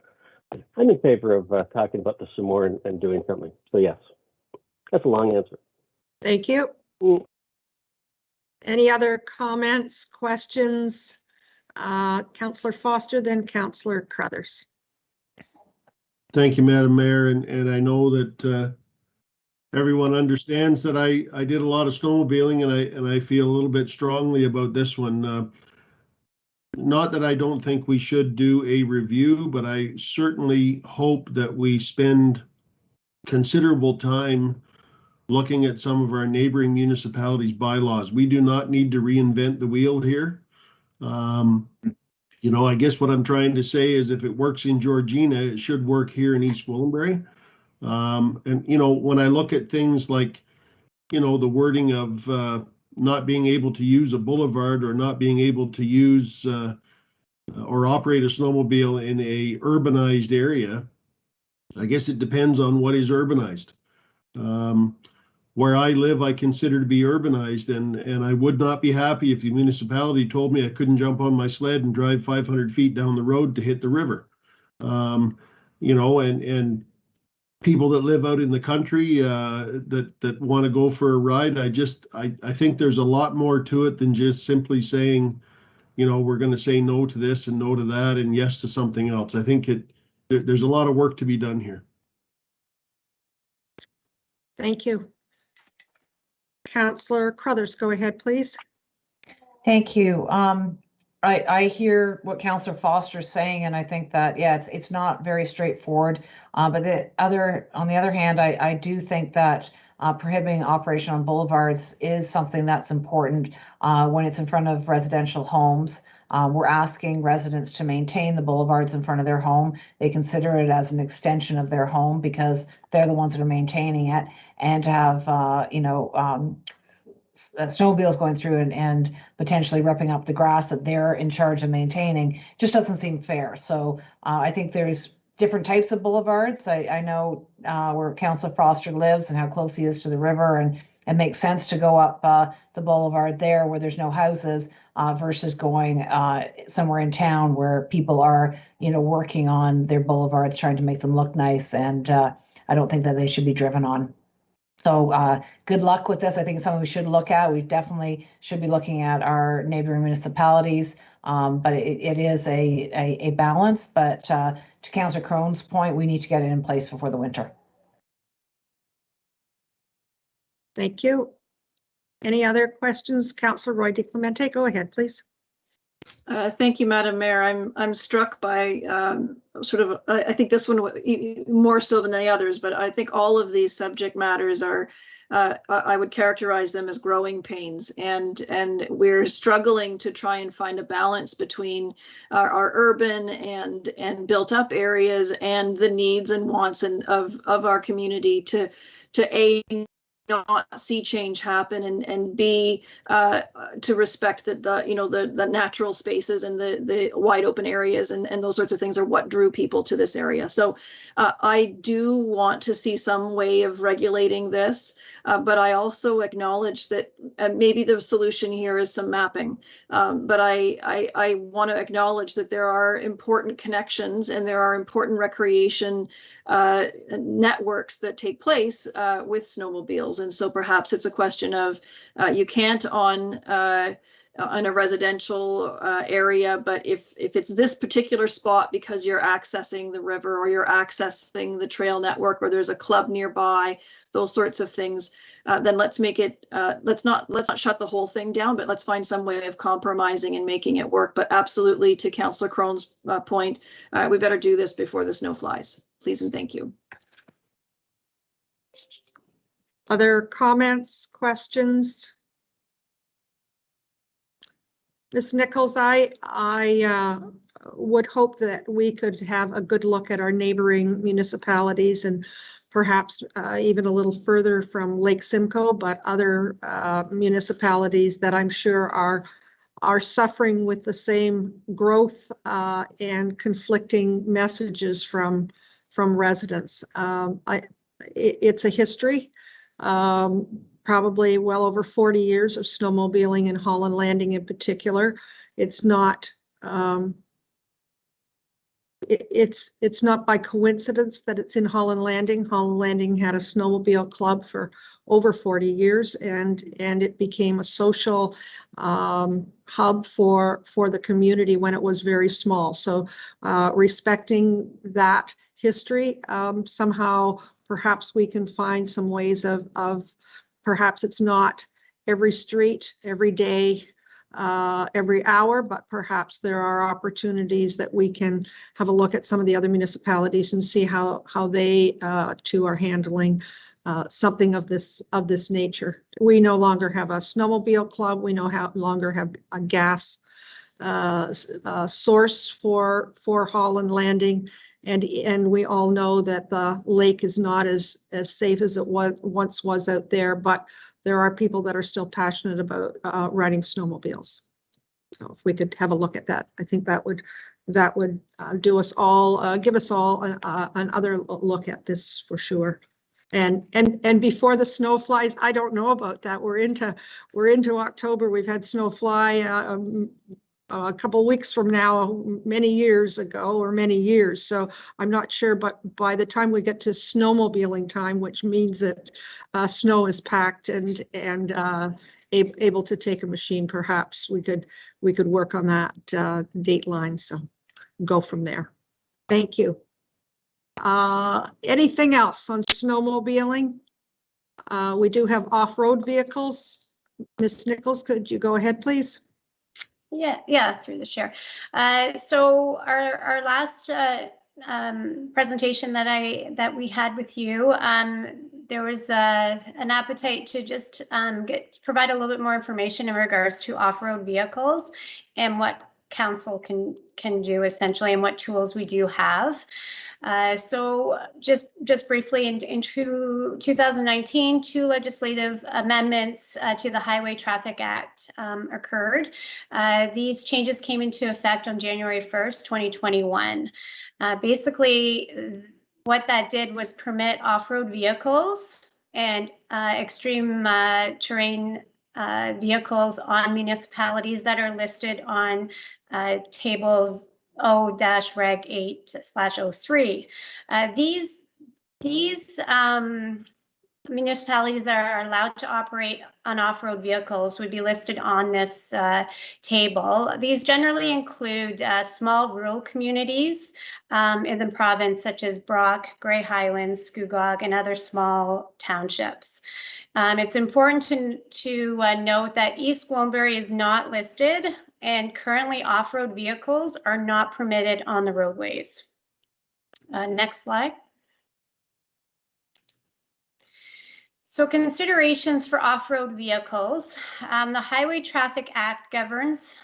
I'm in favor of talking about this some more and doing something. So yes, that's a long answer. Thank you. Any other comments, questions? Councillor Foster, then Councillor Crothers. Thank you, Madam Mayor, and I know that everyone understands that I did a lot of snowmobiling, and I feel a little bit strongly about this one. Not that I don't think we should do a review, but I certainly hope that we spend considerable time looking at some of our neighboring municipalities' bylaws. We do not need to reinvent the wheel here. You know, I guess what I'm trying to say is if it works in Georgina, it should work here in East Gwillimbury. And, you know, when I look at things like, you know, the wording of not being able to use a boulevard or not being able to use or operate a snowmobile in a urbanized area, I guess it depends on what is urbanized. Where I live, I consider to be urbanized, and I would not be happy if the municipality told me I couldn't jump on my sled and drive 500 feet down the road to hit the river. You know, and people that live out in the country that want to go for a ride, I think there's a lot more to it than just simply saying, you know, we're going to say no to this and no to that and yes to something else. I think there's a lot of work to be done here. Thank you. Councillor Crothers, go ahead, please. Thank you. I hear what Councillor Foster is saying, and I think that, yeah, it's not very straightforward. But on the other hand, I do think that prohibiting operation on boulevards is something that's important when it's in front of residential homes. We're asking residents to maintain the boulevards in front of their home. They consider it as an extension of their home because they're the ones that are maintaining it, and to have, snowmobiles going through and potentially ripping up the grass that they're in charge of maintaining just doesn't seem fair. So I think there's different types of boulevards. I know where Councillor Foster lives and how close he is to the river, and it makes sense to go up the boulevard there where there's no houses versus going somewhere in town where people are, working on their boulevards, trying to make them look nice. And I don't think that they should be driven on. So good luck with this. I think it's something we should look at. We definitely should be looking at our neighboring municipalities, but it is a balance. But to Councillor Crone's point, we need to get it in place before the winter. Thank you. Any other questions? Councillor Roy DeClemente, go ahead, please. Thank you, Madam Mayor. I'm struck by I think this one more so than the others, but I think all of these subject matters are, I would characterize them as growing pains, and we're struggling to try and find a balance between our urban and built up areas and the needs and wants of our community to A, not see change happen, and B, to respect that the natural spaces and the wide open areas and those sorts of things are what drew people to this area. So I do want to see some way of regulating this, but I also acknowledge that maybe the solution here is some mapping. But I want to acknowledge that there are important connections and there are important recreation networks that take place with snowmobiles. And so perhaps it's a question of you can't on a residential area, but if it's this particular spot because you're accessing the river or you're accessing the trail network or there's a club nearby, those sorts of things, then let's make it, let's not shut the whole thing down, but let's find some way of compromising and making it work. But absolutely, to Councillor Crone's point, we better do this before the snow flies. Please and thank you. Other comments, questions? Ms. Nichols, I would hope that we could have a good look at our neighboring municipalities and perhaps even a little further from Lake Simcoe, but other municipalities that I'm sure are suffering with the same growth and conflicting messages from residents. It's a history, probably well over 40 years of snowmobiling in Holland Landing in particular. It's not it's not by coincidence that it's in Holland Landing. Holland Landing had a snowmobile club for over 40 years, and it became a social hub for the community when it was very small. So respecting that history, somehow perhaps we can find some ways of perhaps it's not every street, every day, every hour, but perhaps there are opportunities that we can have a look at some of the other municipalities and see how they too are handling something of this nature. We no longer have a snowmobile club. We no longer have a gas source for Holland Landing, and we all know that the lake is not as safe as it once was out there, but there are people that are still passionate about riding snowmobiles. So if we could have a look at that, I think that would do us all, give us all another look at this for sure. And before the snow flies, I don't know about that. We're into October. We've had snow fly a couple of weeks from now, many years ago, or many years. So I'm not sure, but by the time we get to snowmobiling time, which means that snow is packed and able to take a machine, perhaps we could work on that date line. So go from there. Thank you. Anything else on snowmobiling? We do have off-road vehicles. Ms. Nichols, could you go ahead, please? Yeah, through the chair. So our last presentation that we had with you, there was an appetite to just provide a little bit more information in regards to off-road vehicles and what council can do essentially, and what tools we do have. So just briefly, in 2019, two legislative amendments to the Highway Traffic Act occurred. These changes came into effect on January 1st, 2021. Basically, what that did was permit off-road vehicles and extreme terrain vehicles on municipalities that are listed on tables O-Reg 8/03. These municipalities that are allowed to operate on off-road vehicles would be listed on this table. These generally include small rural communities in the province, such as Brock, Grey Highlands, Scugog, and other small townships. It's important to note that East Gwillimbury is not listed and currently off-road vehicles are not permitted on the roadways. Next slide. So considerations for off-road vehicles. The Highway Traffic Act governs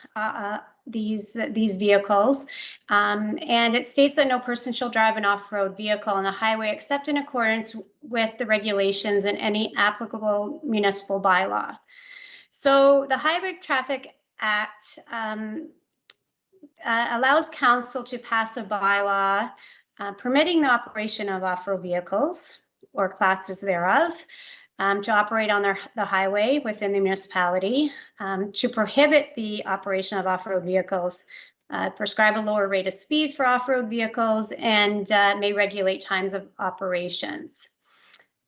these vehicles, and it states that no person shall drive an off-road vehicle on the highway except in accordance with the regulations and any applicable municipal bylaw. So the Highway Traffic Act allows council to pass a bylaw permitting the operation of off-road vehicles or classes thereof, to operate on the highway within the municipality, to prohibit the operation of off-road vehicles, prescribe a lower rate of speed for off-road vehicles, and may regulate times of operations.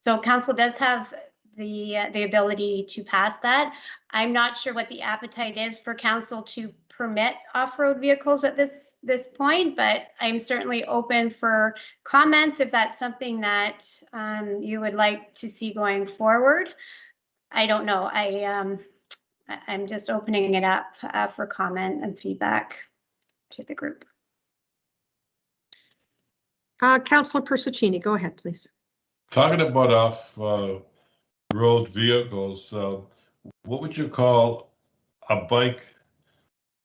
So council does have the ability to pass that. I'm not sure what the appetite is for council to permit off-road vehicles at this point, but I'm certainly open for comments if that's something that you would like to see going forward. I don't know. I'm just opening it up for comment and feedback to the group. Councillor Persichini, go ahead, please. Talking about off-road vehicles, what would you call a bike,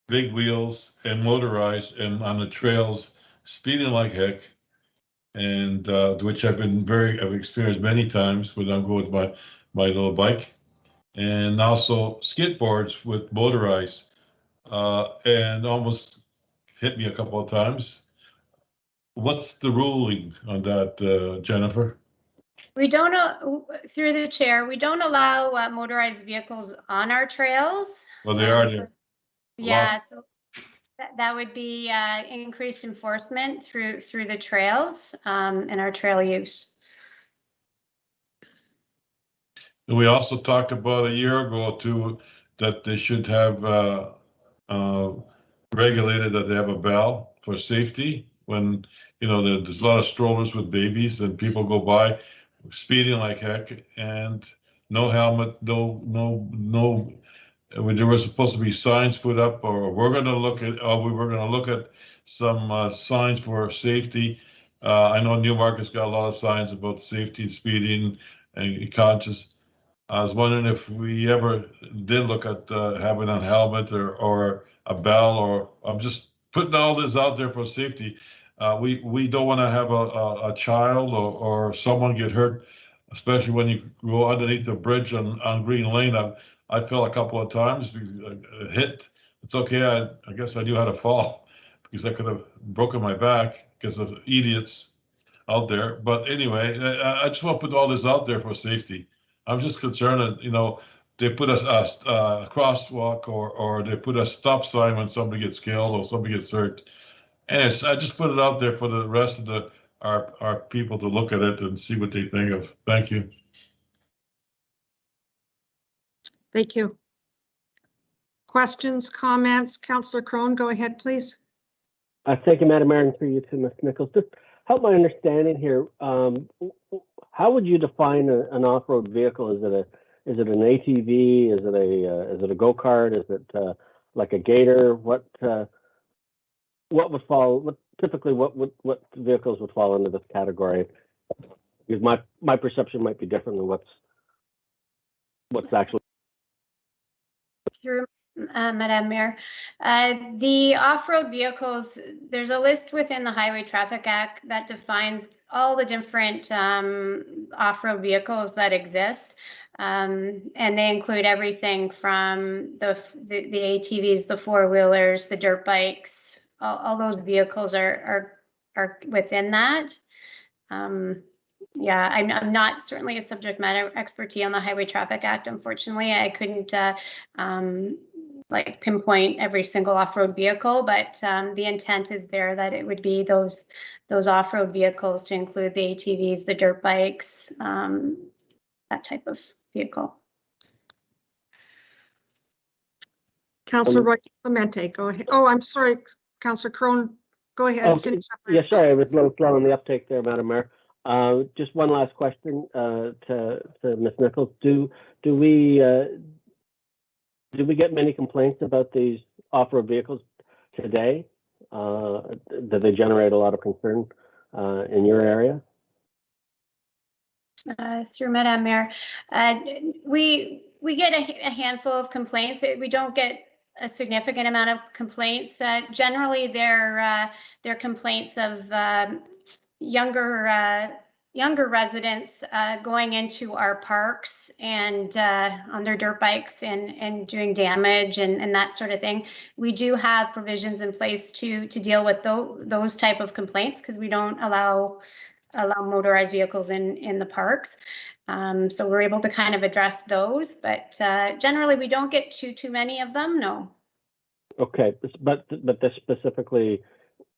big wheels and motorized and on the trails speeding like heck, and which I've experienced many times when I go with my little bike, and also skid boards with motorized, and almost hit me a couple of times. What's the ruling on that, Jennifer? We don't, through the chair, we don't allow motorized vehicles on our trails. Well, they are there. Yeah, so that would be increased enforcement through the trails and our trail use. We also talked about a year ago too that they should have regulated that they have a bell for safety when, you know, there's a lot of strollers with babies and people go by speeding like heck and no helmet, no. There were supposed to be signs put up, or we were going to look at some signs for safety. I know Newmarket's got a lot of signs about safety and speeding and conscious. I was wondering if we ever did look at having a helmet or a bell, or I'm just putting all this out there for safety. We don't want to have a child or someone get hurt, especially when you go underneath the bridge on Green Lane. I fell a couple of times, hit. It's okay. I guess I knew how to fall because I could have broken my back because of idiots out there. But anyway, I just want to put all this out there for safety. I'm just concerned that, you know, they put a crosswalk or they put a stop sign when somebody gets killed or somebody gets hurt. And I just put it out there for the rest of our people to look at it and see what they think of. Thank you. Thank you. Questions, comments? Councillor Crone, go ahead, please. Thank you, Madam Mayor, and through you to Ms. Nichols. Just help my understanding here. How would you define an off-road vehicle? Is it an ATV? Is it a go-kart? Is it like a gator? What would fall? Typically, what vehicles would fall into this category? Because my perception might be different than what's actually. Through Madam Mayor, the off-road vehicles, there's a list within the Highway Traffic Act that defines all the different off-road vehicles that exist, and they include everything from the ATVs, the four-wheelers, the dirt bikes. All those vehicles are within that. Yeah, I'm not certainly a subject matter expertise on the Highway Traffic Act. Unfortunately, I couldn't like pinpoint every single off-road vehicle, but the intent is there that it would be those off-road vehicles to include the ATVs, the dirt bikes, that type of vehicle. Councillor Roy Clemente, go ahead. Oh, I'm sorry, Councillor Crone, go ahead. Oh, Finish up. Yeah, sorry, I was a little slow on the uptake there, Madam Mayor. Just one last question to Ms. Nichols. Do Do we get many complaints about these off-road vehicles today? Do they generate a lot of concern in your area? Through Madam Mayor, we get a handful of complaints. We don't get a significant amount of complaints. Generally, they're complaints of younger residents going into our parks and on their dirt bikes and doing damage and that sort of thing. We do have provisions in place to deal with those type of complaints because we don't allow motorized vehicles in the parks. So we're able to kind of address those, but generally we don't get too many of them, no. Okay, but this specifically,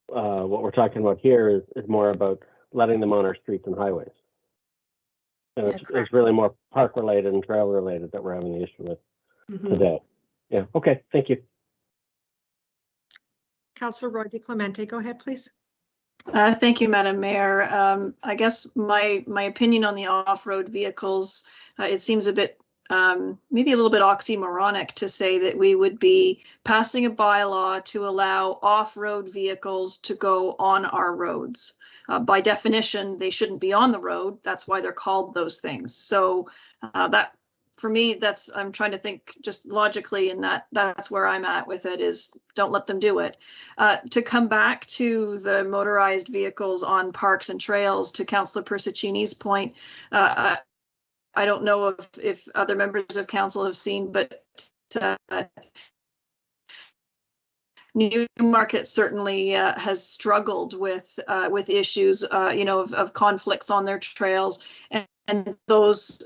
what we're talking about here is more about letting them on our streets and highways. And it's really more park related and trail related that we're having the issue with today. Yeah, okay, thank you. Councillor Roy DiClemente, go ahead, please. Thank you, Madam Mayor. I guess my opinion on the off-road vehicles, it seems a bit, maybe a little bit oxymoronic to say that we would be passing a bylaw to allow off-road vehicles to go on our roads. By definition, they shouldn't be on the road. That's why they're called those things. So that, for me, I'm trying to think just logically, and that's where I'm at with it, is don't let them do it. To come back to the motorized vehicles on parks and trails, to Councillor Persicini's point, I don't know if other members of council have seen, but Newmarket certainly has struggled with issues, of conflicts on their trails, and those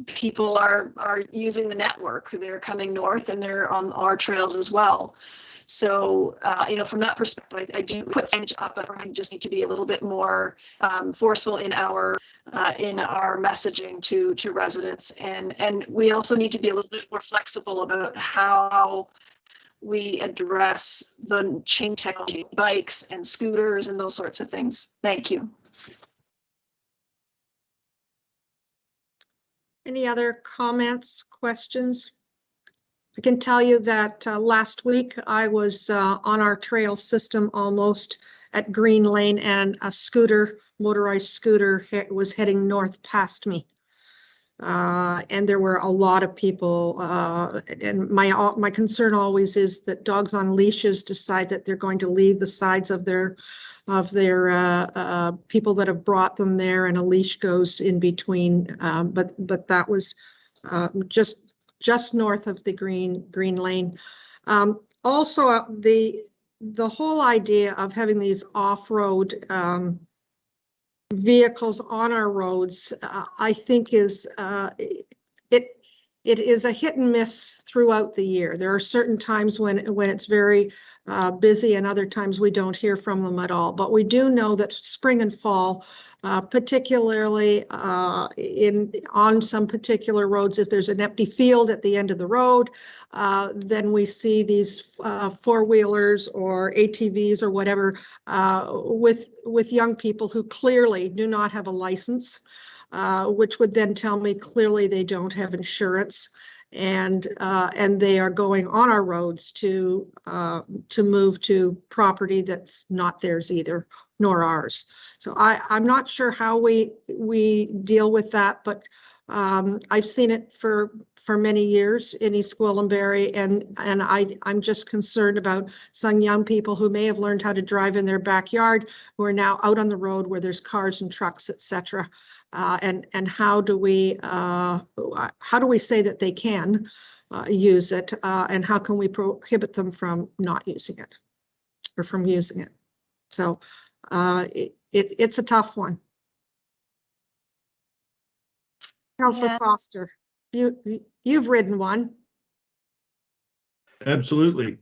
people are using the network. They're coming north and they're on our trails as well. So, from that perspective, I do put signage up, but I just need to be a little bit more forceful in our messaging to residents, and we also need to be a little bit more flexible about how we address the chain technology, bikes and scooters and those sorts of things. Thank you. Any other comments, questions? I can tell you that last week I was on our trail system almost at Green Lane, and a motorized scooter was heading north past me. And there were a lot of people, and my concern always is that dogs on leashes decide that they're going to leave the sides of their people that have brought them there, and a leash goes in between. But that was just north of the Green Lane. Also, the whole idea of having these off-road vehicles on our roads, I think it is a hit and miss throughout the year. There are certain times when it's very busy, and other times we don't hear from them at all. But we do know that spring and fall, particularly on some particular roads, if there's an empty field at the end of the road, then we see these four-wheelers or ATVs or whatever with young people who clearly do not have a license, which would then tell me clearly they don't have insurance, and they are going on our roads to move to property that's not theirs either, nor ours. So I'm not sure how we deal with that, but I've seen it for many years in East Gwillimbury, and I'm just concerned about some young people who may have learned how to drive in their backyard, who are now out on the road where there's cars and trucks, etc. And how do we say that they can use it, and how can we prohibit them from not using it or from using it? So it's a tough one. Councillor Foster, you've ridden one. Absolutely.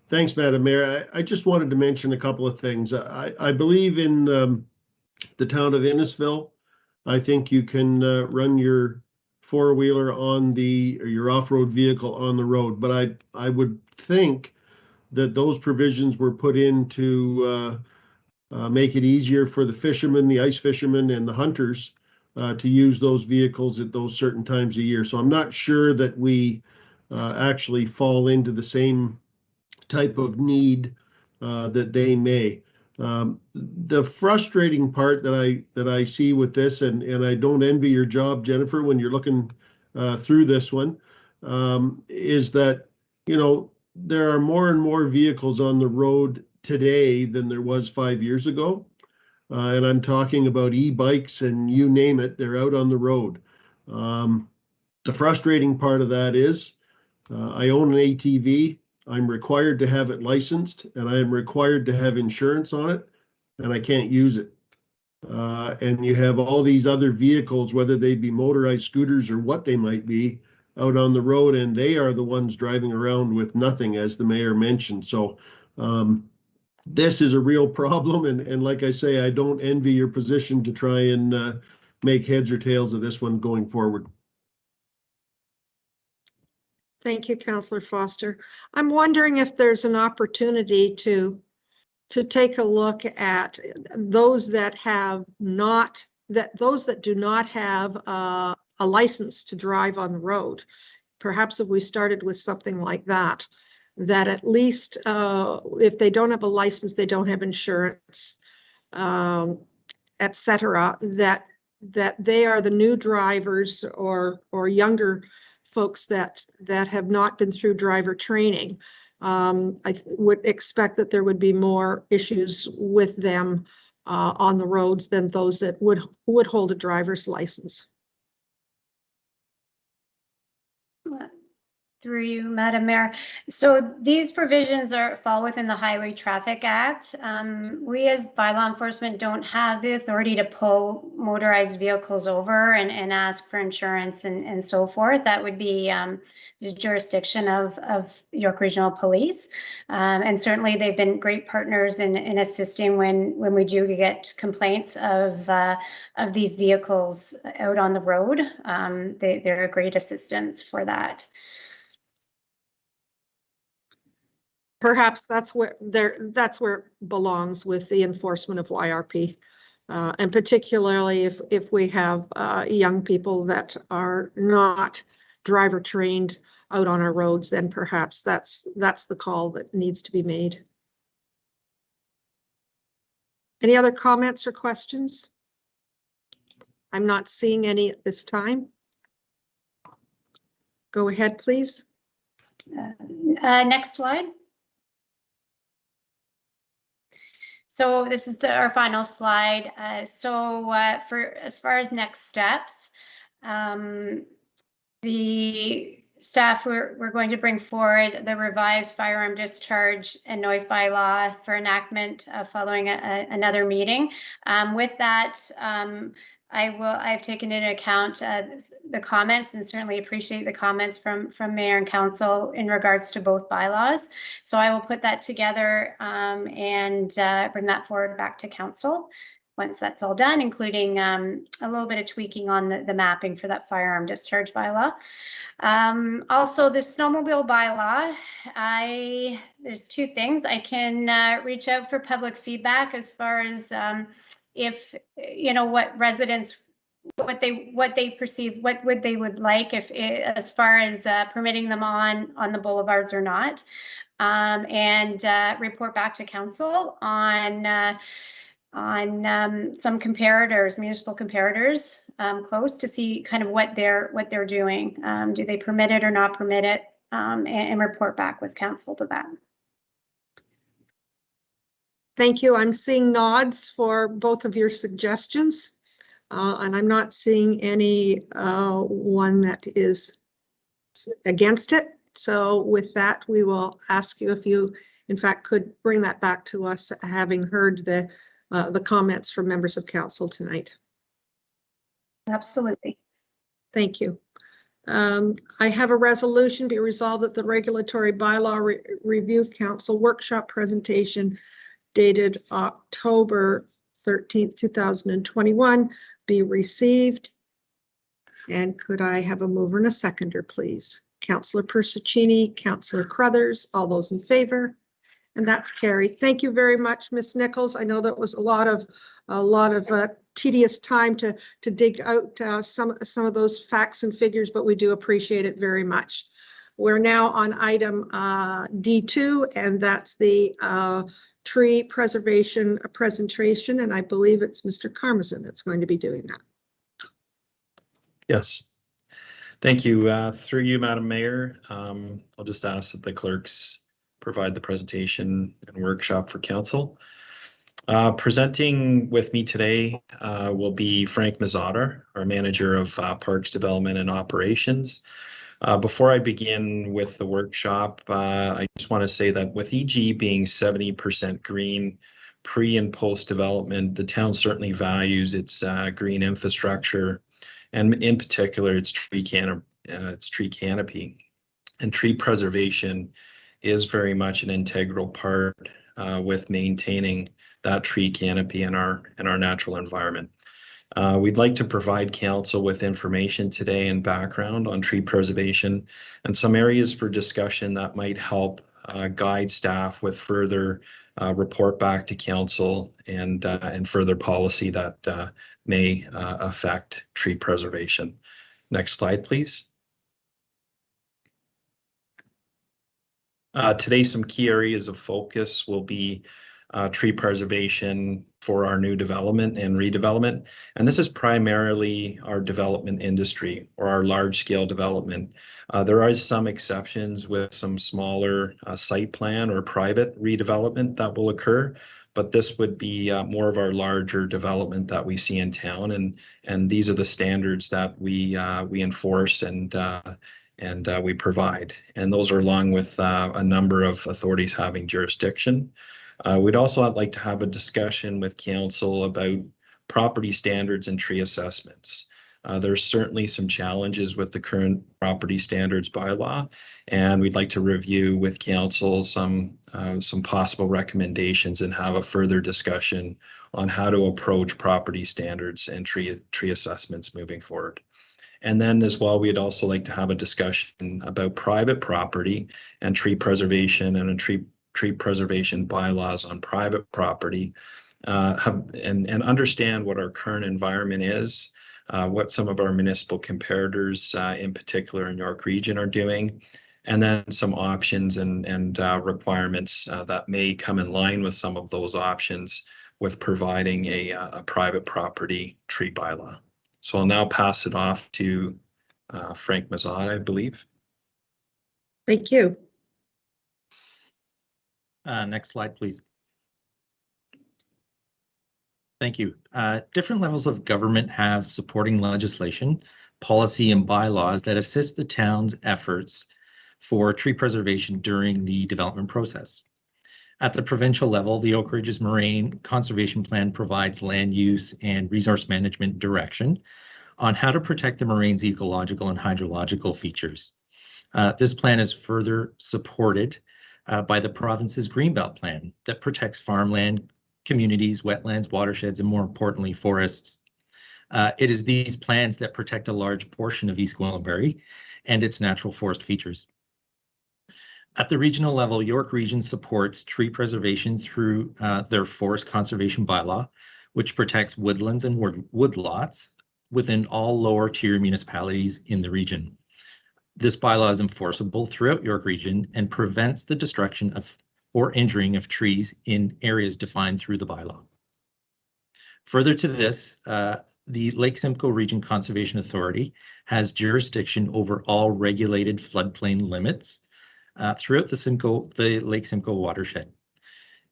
Thanks, Madam Mayor. I just wanted to mention a couple of things. I believe in the town of Innisfil. I think you can run your four-wheeler or your off-road vehicle on the road, but I would think that those provisions were put in to make it easier for the fishermen, the ice fishermen, and the hunters to use those vehicles at those certain times of year. So I'm not sure that we actually fall into the same type of need that they may. The frustrating part that I see with this, and I don't envy your job, Jennifer, when you're looking through this one, is that, you know, there are more and more vehicles on the road today than there was 5 years ago. And I'm talking about e-bikes and you name it, they're out on the road. The frustrating part of that is I own an ATV. I'm required to have it licensed and I am required to have insurance on it, and I can't use it. And you have all these other vehicles, whether they be motorized scooters or what they might be, out on the road, and they are the ones driving around with nothing, as the mayor mentioned. So this is a real problem. And like I say, I don't envy your position to try and make heads or tails of this one going forward. Thank you, Councillor Foster. I'm wondering if there's an opportunity to take a look at those that have not, those that do not have a license to drive on the road. Perhaps if we started with something like that, that at least if they don't have a license, they don't have insurance, etc., that they are the new drivers or younger folks that have not been through driver training. I would expect that there would be more issues with them on the roads than those that would hold a driver's license. Through you, Madam Mayor. So these provisions fall within the Highway Traffic Act. We as bylaw enforcement don't have the authority to pull motorized vehicles over and ask for insurance and so forth. That would be the jurisdiction of York Regional Police. And certainly they've been great partners in assisting when we do get complaints of these vehicles out on the road. They're a great assistance for that. Perhaps that's where it belongs, with the enforcement of YRP, and particularly if we have young people that are not driver trained out on our roads, then perhaps that's the call that needs to be made. Any other comments or questions? I'm not seeing any at this time. Go ahead, please. Next slide. So this is our final slide. For as far as next steps, the staff, we're going to bring forward the revised firearm discharge and noise bylaw for enactment following another meeting. With that, I've taken into account the comments, and certainly appreciate the comments from Mayor and Council in regards to both bylaws. So I will put that together and bring that forward back to Council once that's all done, including a little bit of tweaking on the mapping for that firearm discharge bylaw. Also, the snowmobile bylaw, there's two things. I can reach out for public feedback as far as if, you know, what residents, what they perceive, what they would like, if as far as permitting them on the boulevards or not, and report back to Council on some comparators, municipal comparators close, to see kind of what they're doing. Do they permit it or not permit it, and report back with Council to that. Thank you. I'm seeing nods for both of your suggestions, and I'm not seeing any one that is against it. So with that, we will ask you if you, in fact, could bring that back to us, having heard the comments from members of Council tonight. Absolutely. Thank you. I have a resolution be resolved that the Regulatory Bylaw Review Council workshop presentation dated October 13th, 2021 be received. And could I have a mover and a seconder, please? Councillor Persichini, Councillor Crothers, all those in favor. And that's carried. Thank you very much, Ms. Nichols. I know that was a lot of tedious time to dig out some of those facts and figures, but we do appreciate it very much. We're now on item D2, and that's the tree preservation presentation, and I believe it's Mr. Karmazin that's going to be doing that. Yes. Thank you. Through you, Madam Mayor, I'll just ask that the clerks provide the presentation and workshop for council. Presenting with me today will be Frank Mazzotta, our Manager of Parks Development and Operations. Before I begin with the workshop, I just want to say that with EG being 70% green pre and post development, the town certainly values its green infrastructure, and in particular its tree canopy. And tree preservation is very much an integral part with maintaining that tree canopy in our natural environment. We'd like to provide council with information today and background on tree preservation and some areas for discussion that might help guide staff with further report back to council and further policy that may affect tree preservation. Next slide, please. Today, some key areas of focus will be tree preservation for our new development and redevelopment. And this is primarily our development industry or our large scale development. There are some exceptions with some smaller site plan or private redevelopment that will occur, but this would be more of our larger development that we see in town. And these are the standards that we enforce and we provide. And those are along with a number of authorities having jurisdiction. We'd also like to have a discussion with council about property standards and tree assessments. There's certainly some challenges with the current property standards bylaw, and we'd like to review with council some possible recommendations and have a further discussion on how to approach property standards and tree assessments moving forward. And then as well, we'd also like to have a discussion about private property and tree preservation and tree preservation bylaws on private property, and understand what our current environment is, what some of our municipal comparators, in particular in York Region, are doing, and then some options and requirements that may come in line with some of those options with providing a private property tree bylaw. So I'll now pass it off to Frank Mazzotta, I believe. Thank you. Next slide, please. Thank you. Different levels of government have supporting legislation, policy, and bylaws that assist the town's efforts for tree preservation during the development process. At the provincial level, the Oak Ridges Moraine Conservation Plan provides land use and resource management direction on how to protect the moraine's ecological and hydrological features. This plan is further supported by the province's Greenbelt Plan that protects farmland, communities, wetlands, watersheds, and more importantly, forests. It is these plans that protect a large portion of East Gwillimbury and its natural forest features. At the regional level, York Region supports tree preservation through their Forest Conservation Bylaw, which protects woodlands and woodlots within all lower tier municipalities in the region. This bylaw is enforceable throughout York Region and prevents the destruction of or injuring of trees in areas defined through the bylaw. Further to this, the Lake Simcoe Region Conservation Authority has jurisdiction over all regulated floodplain limits throughout the Lake Simcoe watershed.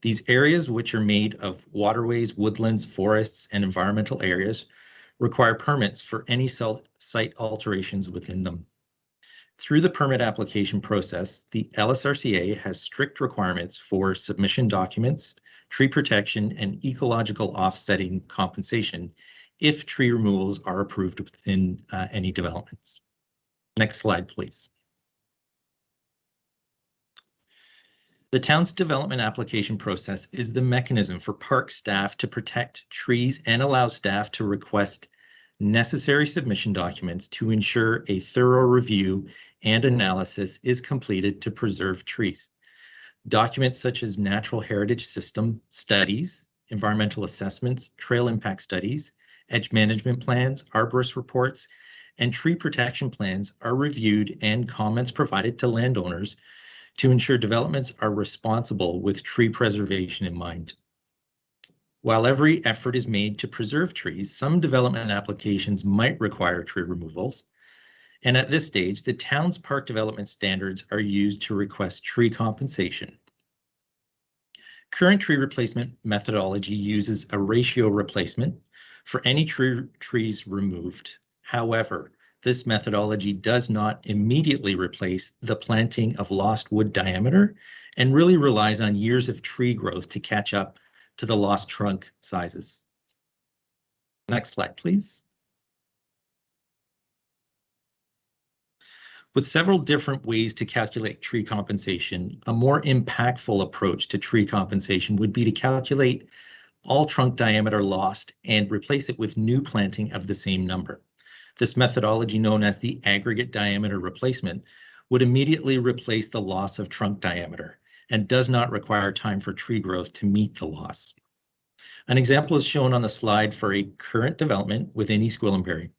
These areas, which are made of waterways, woodlands, forests, and environmental areas, require permits for any site alterations within them. Through the permit application process, the LSRCA has strict requirements for submission documents, tree protection, and ecological offsetting compensation if tree removals are approved within any developments. Next slide, please. The town's development application process is the mechanism for park staff to protect trees and allow staff to request necessary submission documents to ensure a thorough review and analysis is completed to preserve trees. Documents such as natural heritage system studies, environmental assessments, trail impact studies, edge management plans, arborist reports, and tree protection plans are reviewed and comments provided to landowners to ensure developments are responsible with tree preservation in mind. While every effort is made to preserve trees, some development applications might require tree removals. And at this stage, the town's park development standards are used to request tree compensation. Current tree replacement methodology uses a ratio replacement for any trees removed. However, this methodology does not immediately replace the planting of lost wood diameter and really relies on years of tree growth to catch up to the lost trunk sizes. Next slide, please. With several different ways to calculate tree compensation, a more impactful approach to tree compensation would be to calculate all trunk diameter lost and replace it with new planting of the same number. This methodology, known as the aggregate diameter replacement, would immediately replace the loss of trunk diameter and does not require time for tree growth to meet the loss. An example is shown on the slide for a current development within East Gwillimbury.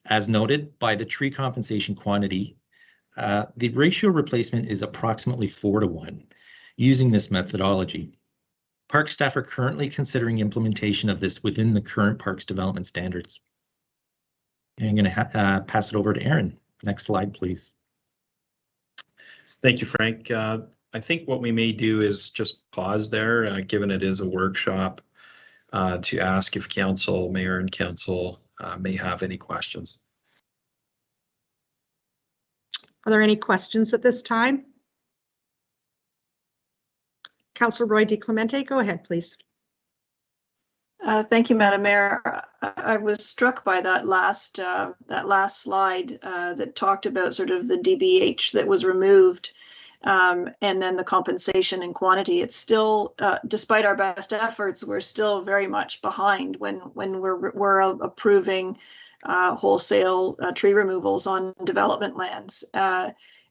As noted by the tree compensation quantity, the ratio replacement is approximately 4:1 using this methodology. Park staff are currently considering implementation of this within the current parks development standards. And I'm going to pass it over to Aaron. Next slide, please. Thank you, Frank. I think what we may do is just pause there, given it is a workshop, to ask if council, mayor and council may have any questions. Are there any questions at this time? Councillor Roy DiClemente, go ahead, please. Thank you, Madam Mayor. I was struck by that last slide that talked about sort of the DBH that was removed, and then the compensation and quantity. It's still, despite our best efforts, we're still very much behind when we're approving wholesale tree removals on development lands.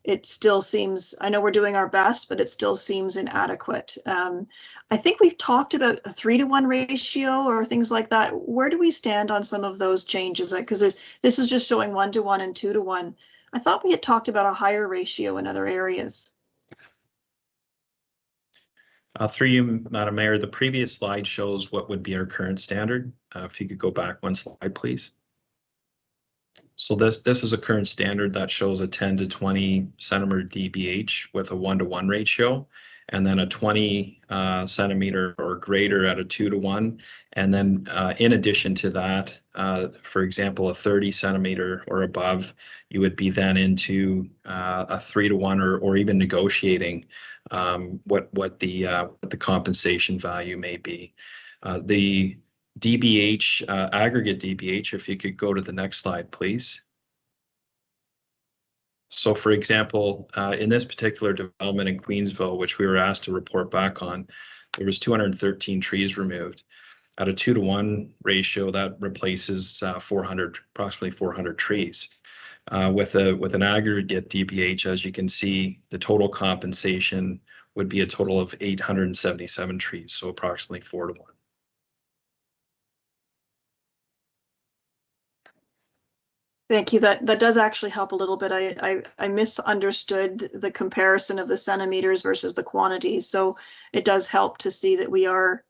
It still seems, I know we're doing our best, but it still seems inadequate. I think we've talked about a 3:1 ratio or things like that. Where do we stand on some of those changes? Because this is just showing 1:1 and 2:1. I thought we had talked about a higher ratio in other areas. Through you, Madam Mayor, the previous slide shows what would be our current standard. If you could go back one slide, please. So this is a current standard that shows a 10 to 20 centimeter DBH with a 1:1 ratio, and then a 20 centimeter or greater at a 2:1. And then in addition to that, for example, a 30 centimeter or above, you would be then into a 3:1 or even negotiating what the compensation value may be. The DBH, aggregate DBH, if you could go to the next slide, please. So for example, in this particular development in Queensville, which we were asked to report back on, there was 213 trees removed. At a 2:1 ratio, that replaces approximately 400 trees. With an aggregate DBH, as you can see, the total compensation would be a total of 877 trees, so approximately 4:1. Thank you. That does actually help a little bit. I misunderstood the comparison of the centimeters versus the quantities, so it does help to see that we are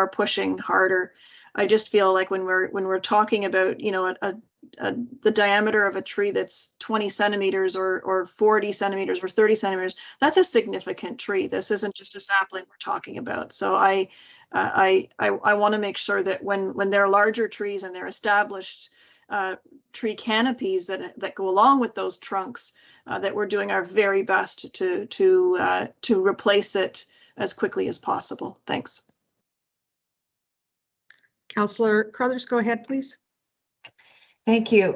pushing harder. I just feel like when we're talking about, you know, the diameter of a tree that's 20 centimeters or 40 centimeters or 30 centimeters, that's a significant tree. This isn't just a sapling we're talking about. So I want to make sure that when they're larger trees and they're established tree canopies that go along with those trunks, that we're doing our very best to replace it as quickly as possible. Thanks. Councillor Carruthers, go ahead, please. Thank you.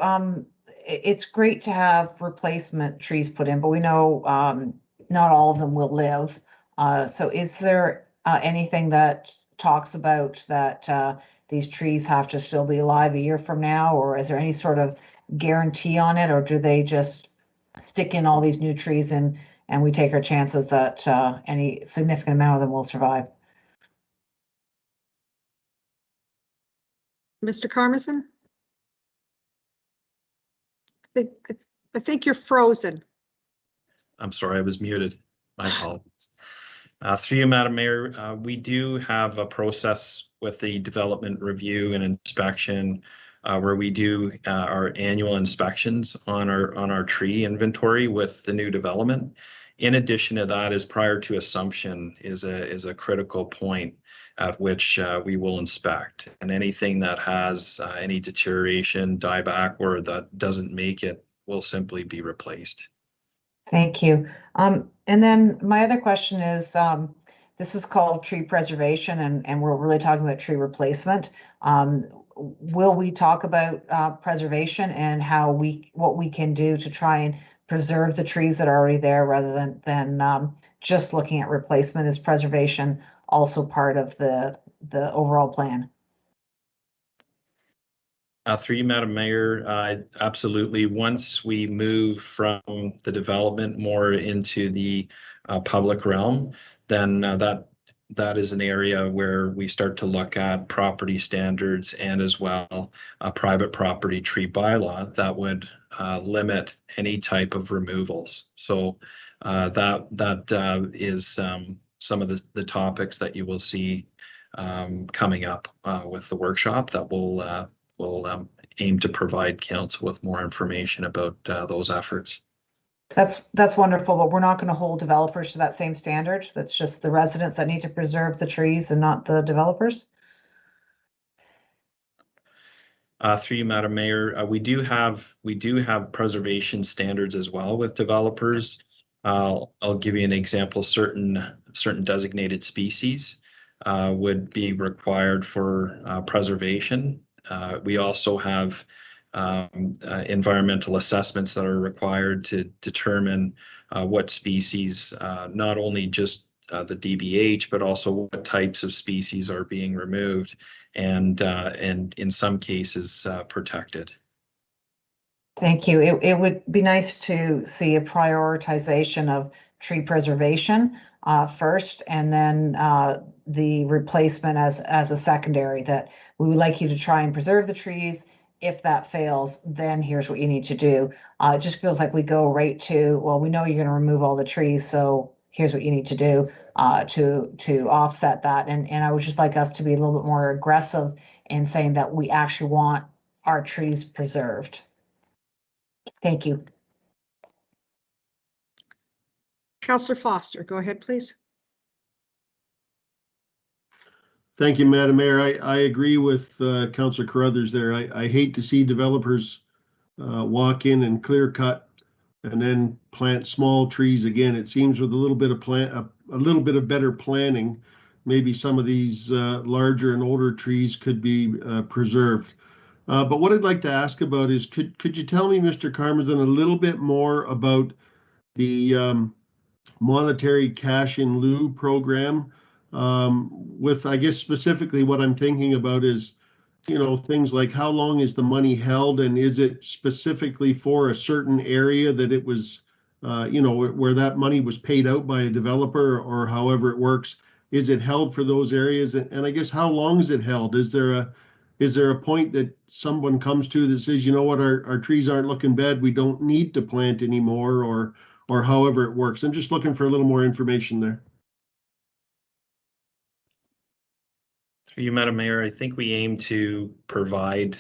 It's great to have replacement trees put in, but we know not all of them will live. So is there anything that talks about that these trees have to still be alive a year from now, or is there any sort of guarantee on it, or do they just stick in all these new trees and and we take our chances that any significant amount of them will survive. Mr. Carmison? I think you're frozen. I'm sorry, I was muted. My apologies. Through you, Madam Mayor, we do have a process with the development review and inspection where we do our annual inspections on our tree inventory with the new development. In addition to that, is prior to assumption is a critical point at which we will inspect, and anything that has any deterioration, dieback, or that doesn't make it will simply be replaced. Thank you. And then my other question is, this is called tree preservation, and we're really talking about tree replacement. Will we talk about preservation and what we can do to try and preserve the trees that are already there rather than just looking at replacement? Is preservation also part of the overall plan? Through you, Madam Mayor, absolutely. Once we move from the development more into the public realm, then that is an area where we start to look at property standards and as well a private property tree bylaw that would limit any type of removals. So that is some of the topics that you will see coming up with the workshop that will aim to provide council with more information about those efforts. That's wonderful, but we're not going to hold developers to that same standard. That's just the residents that need to preserve the trees and not the developers. Through you, Madam Mayor, we do have preservation standards as well with developers. I'll give you an example. Certain designated species would be required for preservation. We also have environmental assessments that are required to determine what species, not only just the DBH, but also what types of species are being removed and in some cases protected. Thank you. It would be nice to see a prioritization of tree preservation first, and then the replacement as a secondary, that we would like you to try and preserve the trees. If that fails, then here's what you need to do. It just feels like we go right to, well, we know you're going to remove all the trees, so here's what you need to do to offset that. And I would just like us to be a little bit more aggressive in saying that we actually want our trees preserved. Thank you. Councillor Foster, go ahead, please. Thank you, Madam Mayor. I agree with Councillor Carruthers there. I hate to see developers walk in and clear cut and then plant small trees again. It seems with a little bit of better planning, maybe some of these larger and older trees could be preserved. But what I'd like to ask about is, could you tell me, Mr. Carmison, a little bit more about the monetary cash in lieu program? With, I guess, specifically what I'm thinking about is, things like how long is the money held, and is it specifically for a certain area that it was, where that money was paid out by a developer, or however it works? Is it held for those areas? And I guess, how long is it held? Is there a point that someone comes to that says, you know what, our trees aren't looking bad, we don't need to plant anymore, or however it works? I'm just looking for a little more information there. Through you, Madam Mayor, I think we aim to provide,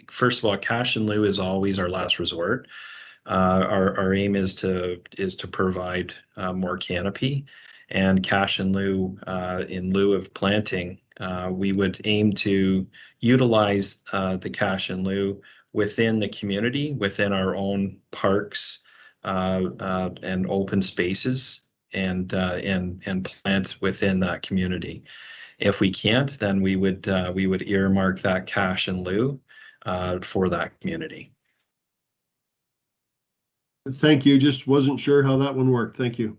first of all, cash in lieu is always our last resort. Our aim is to provide more canopy, and cash in lieu of planting. We would aim to utilize the cash in lieu within the community, within our own parks and open spaces, and plant within that community. If we can't, then we would earmark that cash in lieu for that community. Thank you. Just wasn't sure how that one worked. Thank you.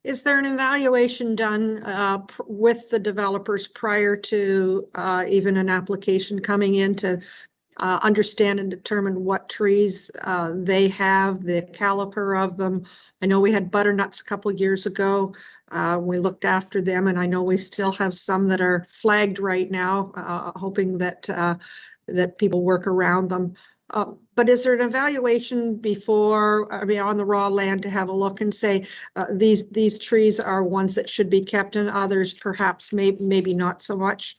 Is there an evaluation done with the developers prior to even an application coming in to understand and determine what trees they have, the caliper of them. I know we had butternuts a couple years ago. We looked after them, and I know we still have some that are flagged right now, hoping that that people work around them. But is there an evaluation before, I mean, on the raw land to have a look and say these trees are ones that should be kept and others perhaps maybe not so much?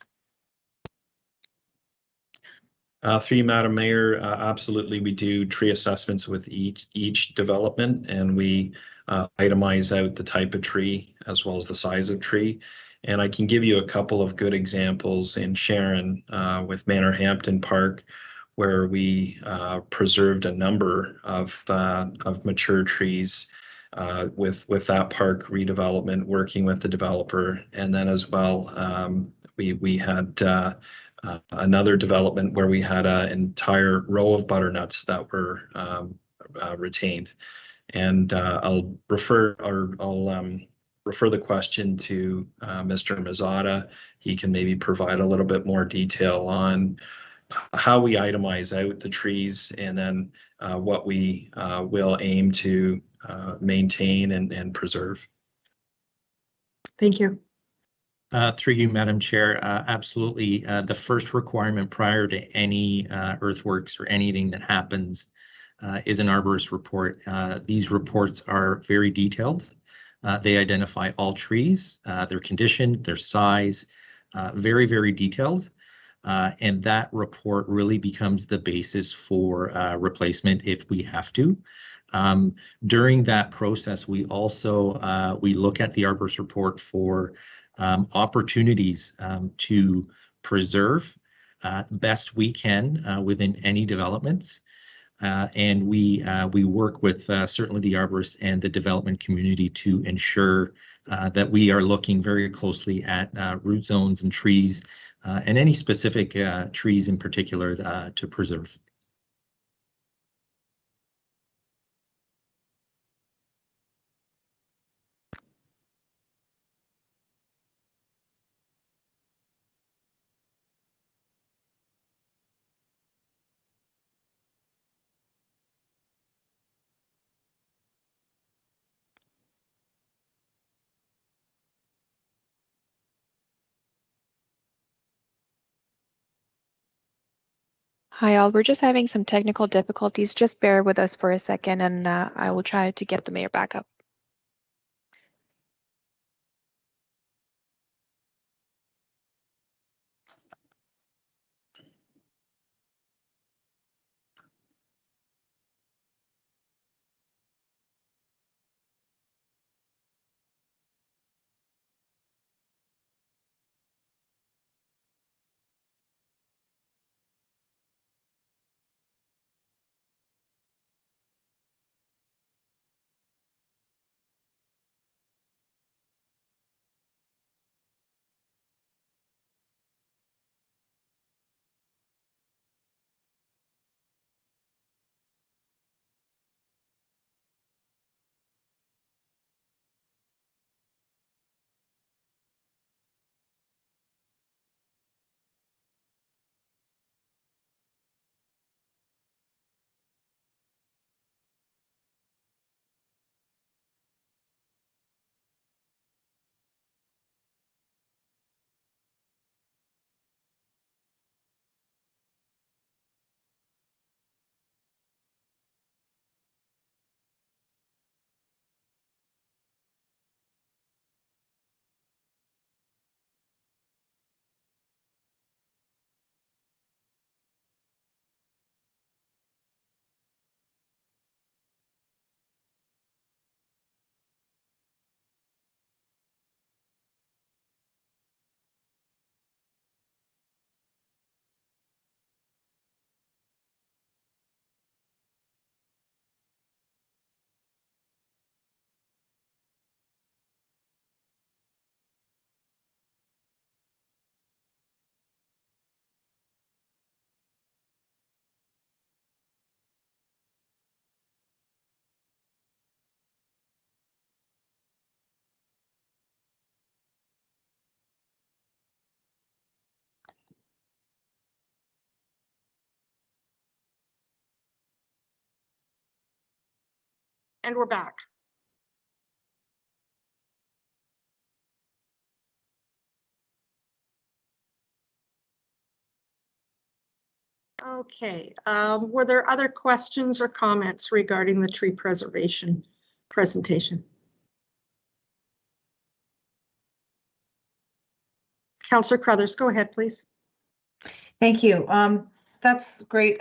Through you, Madam Mayor, absolutely, we do tree assessments with each development, and we itemize out the type of tree as well as the size of tree. And I can give you a couple of good examples in Sharon with Manorhampton Park, where we preserved a number of mature trees with that park redevelopment, working with the developer, and then as well we had another development where we had an entire row of butternuts that were retained. And I'll refer the question to Mr. Mazzata. He can maybe provide a little bit more detail on how we itemize out the trees, and then what we will aim to maintain and preserve. Thank you. Through you, Madam Chair, absolutely. The first requirement prior to any earthworks or anything that happens is an arborist report. These reports are very detailed. They identify all trees, their condition, their size, very, very detailed. And that report really becomes the basis for replacement if we have to. During that process, we also we look at the arborist report for opportunities to preserve best we can within any developments. And we work with certainly the arborists and the development community to ensure that we are looking very closely at root zones and trees and any specific trees in particular to preserve. Hi all, we're just having some technical difficulties. Just bear with us for a second and I will try to get the mayor back up. And we're back. Okay, were there other questions or comments regarding the tree preservation presentation? Councillor Crothers, go ahead, please. Thank you. That's great.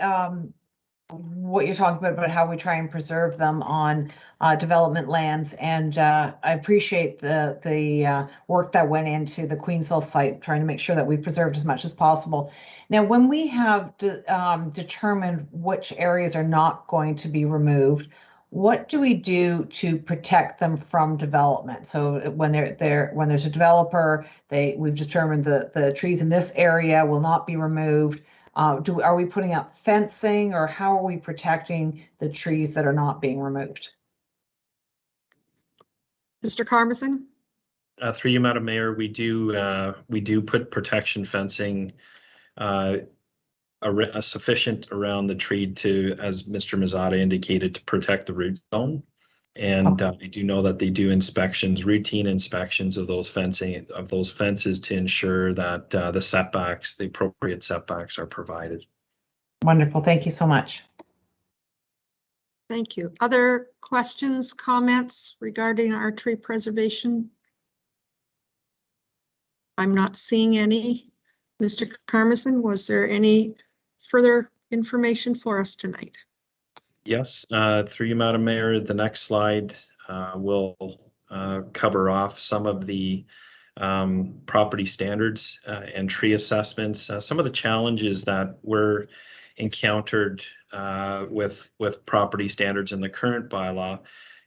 What you're talking about how we try and preserve them on development lands, and I appreciate the work that went into the Queensville site, trying to make sure that we preserved as much as possible. Now, when we have determined which areas are not going to be removed, what do we do to protect them from development? So when when there's a developer, we've determined the trees in this area will not be removed. Are we putting up fencing, or how are we protecting the trees that are not being removed? Mr. Carmison? Through you, Madam Mayor, we do put protection fencing sufficient around the tree to, as Mr. Mazzata indicated, to protect the root zone. And I do know that they do routine inspections of those fences to ensure that the appropriate setbacks are provided. Wonderful. Thank you so much. Thank you. Other questions, comments regarding our tree preservation? I'm not seeing any. Mr. Carmison, was there any further information for us tonight? Yes, through you, Madam Mayor, the next slide will cover off some of the property standards and tree assessments. Some of the challenges that were encountered with property standards in the current bylaw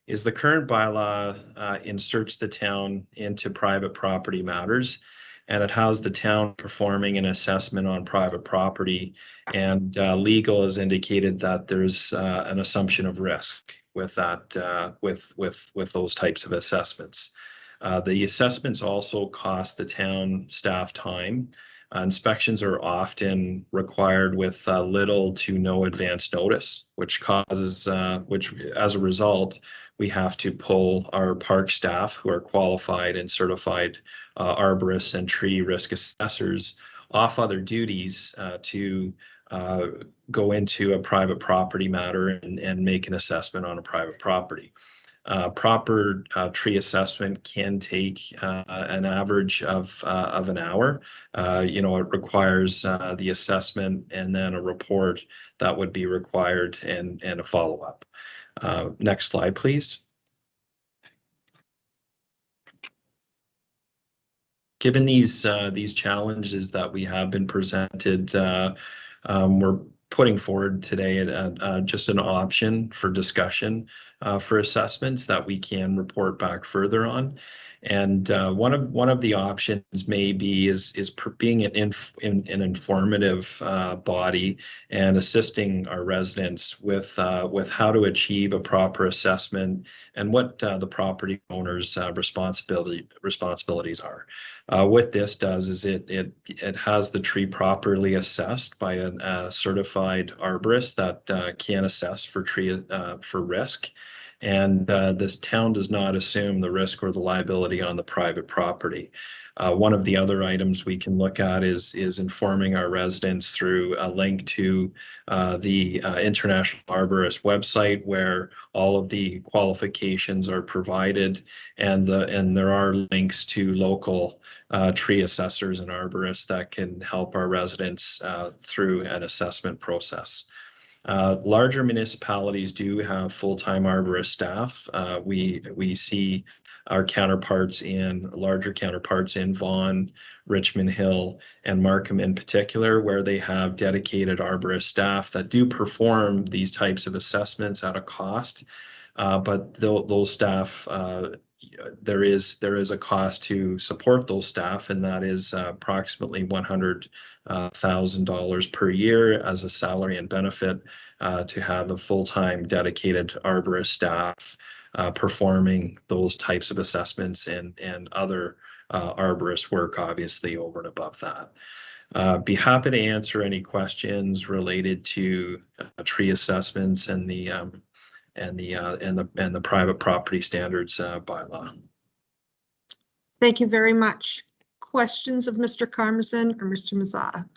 is the current bylaw inserts the town into private property matters, and it has the town performing an assessment on private property, and legal has indicated that there's an assumption of risk with that, with those types of assessments. The assessments also cost the town staff time. Inspections are often required with little to no advance notice, which causes, as a result, we have to pull our park staff, who are qualified and certified arborists and tree risk assessors, off other duties to go into a private property matter and make an assessment on a private property. Proper tree assessment can take an average of an hour. It requires the assessment and then a report that would be required and a follow-up. Next slide, please. Given these challenges that we have been presented, we're putting forward today just an option for discussion for assessments that we can report back further on. And one of the options may be being an informative body and assisting our residents with how to achieve a proper assessment and what the property owner's responsibilities are. What this does is it has the tree properly assessed by a certified arborist that can assess for risk. And this town does not assume the risk or the liability on the private property. One of the other items we can look at is informing our residents through a link to the International Arborist website, where all of the qualifications are provided, and there are links to local tree assessors and arborists that can help our residents through an assessment process. Larger municipalities do have full-time arborist staff. We see our larger counterparts in Vaughan, Richmond Hill, and Markham in particular, where they have dedicated arborist staff that do perform these types of assessments at a cost. But those staff, there is a cost to support those staff, and that is approximately $100,000 per year as a salary and benefit to have a full-time dedicated arborist staff performing those types of assessments and other arborist work, obviously, over and above that. Be happy to answer any questions related to tree assessments and the the private property standards bylaw. Thank you very much. Questions of Mr. Karmazin or Mr. Mazzata?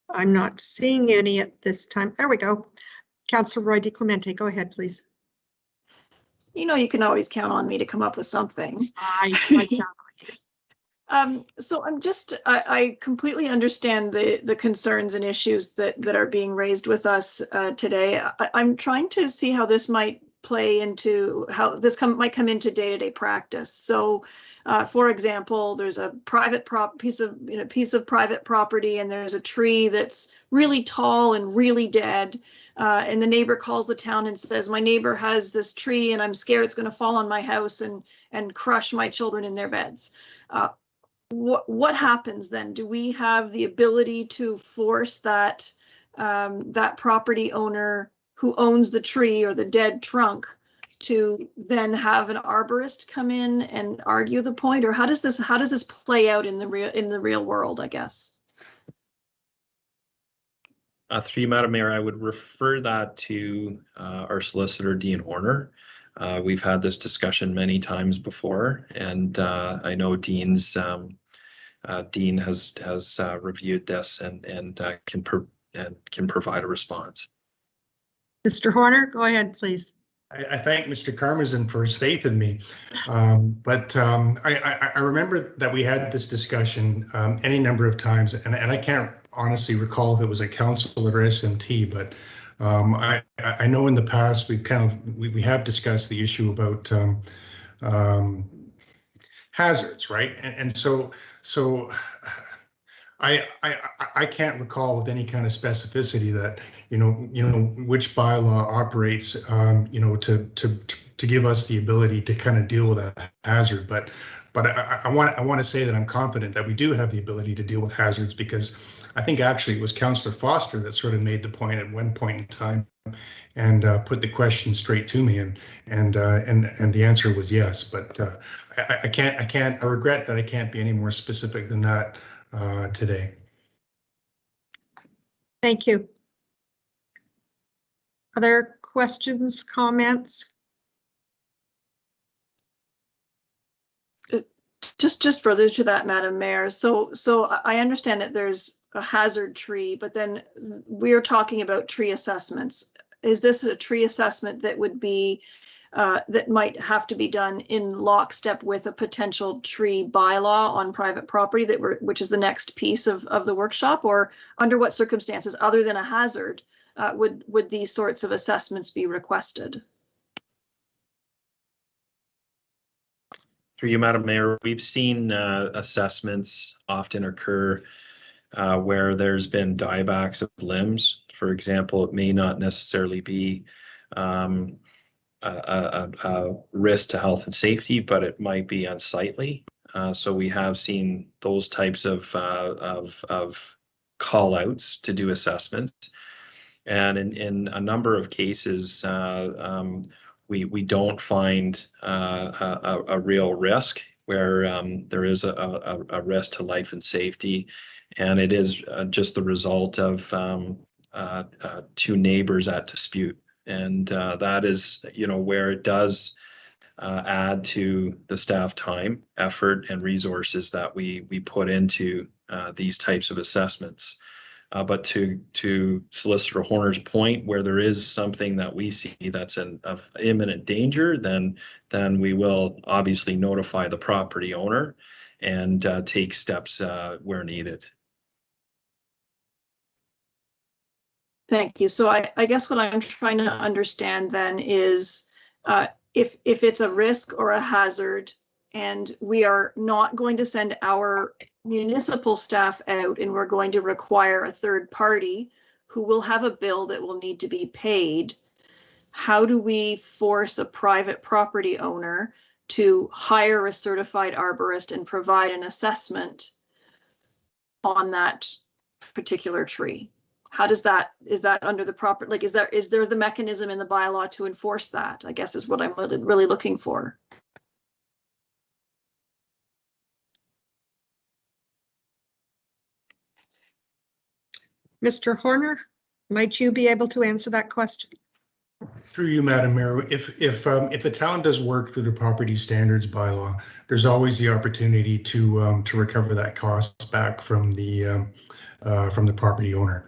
I'm not seeing any at this time. There we go. Councillor Roy DiClemente, go ahead, please. You know, you can always count on me to come up with something. So I completely understand the concerns and issues that are being raised with us today. I'm trying to see how this might play into how this might come into day-to-day practice. So, for example, there's a private piece of private property, and there's a tree that's really tall and really dead. And the neighbor calls the town and says, "My neighbor has this tree, and I'm scared it's going to fall on my house and crush my children in their beds." What happens then? Do we have the ability to force that that property owner who owns the tree or the dead trunk to then have an arborist come in and argue the point, or how does this play out in the real world, I guess? Through you, Madam Mayor, I would refer that to our solicitor, Dean Horner. We've had this discussion many times before, and I know Dean has reviewed this and can provide a response. Mr. Horner, go ahead, please. I thank Mr. Karmazin for his faith in me, but I remember that we had this discussion any number of times, and I can't honestly recall if it was a council or SMT, but I know in the past we have discussed the issue about hazards, right? And so I can't recall with any kind of specificity that you know which bylaw operates to give us the ability to kind of deal with a hazard, but I want to say that I'm confident that we do have the ability to deal with hazards, because I think actually it was Councillor Foster that sort of made the point at one point in time and put the question straight to me, and the answer was yes. But I regret that I can't be any more specific than that today. Thank you. Other questions, comments? Just further to that, Madam Mayor. So I understand that there's a hazard tree, but then we're talking about tree assessments. Is this a tree assessment that would be that might have to be done in lockstep with a potential tree bylaw on private property which is the next piece of the workshop? Or under what circumstances other than a hazard would these sorts of assessments be requested? Through you, Madam Mayor, we've seen assessments often occur where there's been diebacks of limbs. For example, it may not necessarily be a risk to health and safety, but it might be unsightly. So we have seen those types of call outs to do assessments. And in a number of cases, we don't find a real risk where there is a risk to life and safety. And it is just the result of two neighbors at dispute. And that is, where it does add to the staff time, effort, and resources that we put into these types of assessments. But to Solicitor Horner's point, where there is something that we see that's of imminent danger, then we will obviously notify the property owner and take steps where needed. Thank you. So I guess what I'm trying to understand then is if it's a risk or a hazard and we are not going to send our municipal staff out and we're going to require a third party who will have a bill that will need to be paid, how do we force a private property owner to hire a certified arborist and provide an assessment on that particular tree? How does that, is that under the proper, like, is there the mechanism in the bylaw to enforce that, I guess is what I'm really looking for. Mr. Horner, might you be able to answer that question? Through you, Madam Mayor, if the town does work through the property standards bylaw, there's always the opportunity to recover that cost back from the property owner,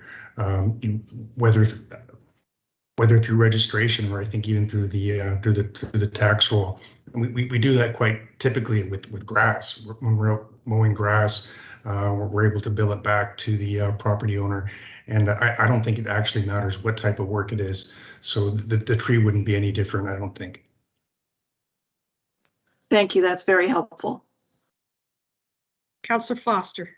whether through registration or I think even through the tax roll. We do that quite typically with grass. When we're out mowing grass, we're able to bill it back to the property owner. And I don't think it actually matters what type of work it is. So the tree wouldn't be any different, I don't think. Thank you. That's very helpful. Councillor Foster.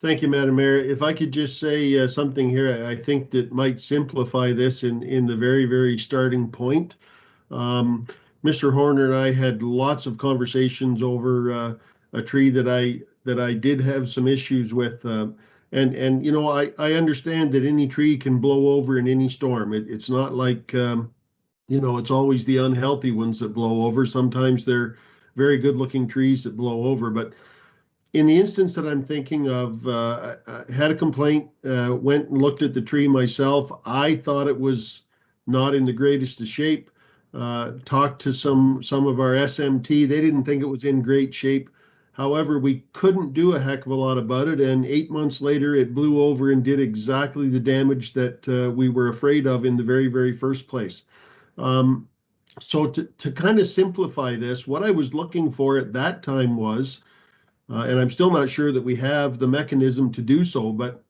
Thank you, Madam Mayor. If I could just say something here, I think that might simplify this in the very, very starting point. Mr. Horner and I had lots of conversations over a tree that I did have some issues with. And you know, I understand that any tree can blow over in any storm. It's not like, you know, it's always the unhealthy ones that blow over. Sometimes they're very good looking trees that blow over. But in the instance that I'm thinking of, I had a complaint, went and looked at the tree myself. I thought it was not in the greatest of shape. Talked to some of our SMT. They didn't think it was in great shape. However, we couldn't do a heck of a lot about it. And 8 months later, it blew over and did exactly the damage that we were afraid of in the very, very first place. So to kind of simplify this, what I was looking for at that time was, and I'm still not sure that we have the mechanism to do so, but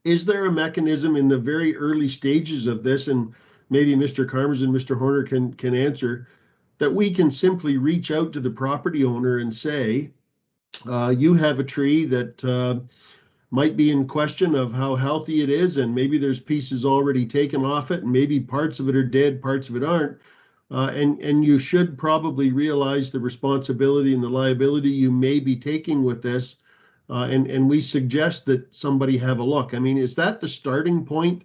is there a mechanism in the very early stages of this, and maybe Mr. Carmers and Mr. Horner can answer, that we can simply reach out to the property owner and say, you have a tree that might be in question of how healthy it is, and maybe there's pieces already taken off it, and maybe parts of it are dead, parts of it aren't. And you should probably realize the responsibility and the liability you may be taking with this. And we suggest that somebody have a look. I mean, is that the starting point,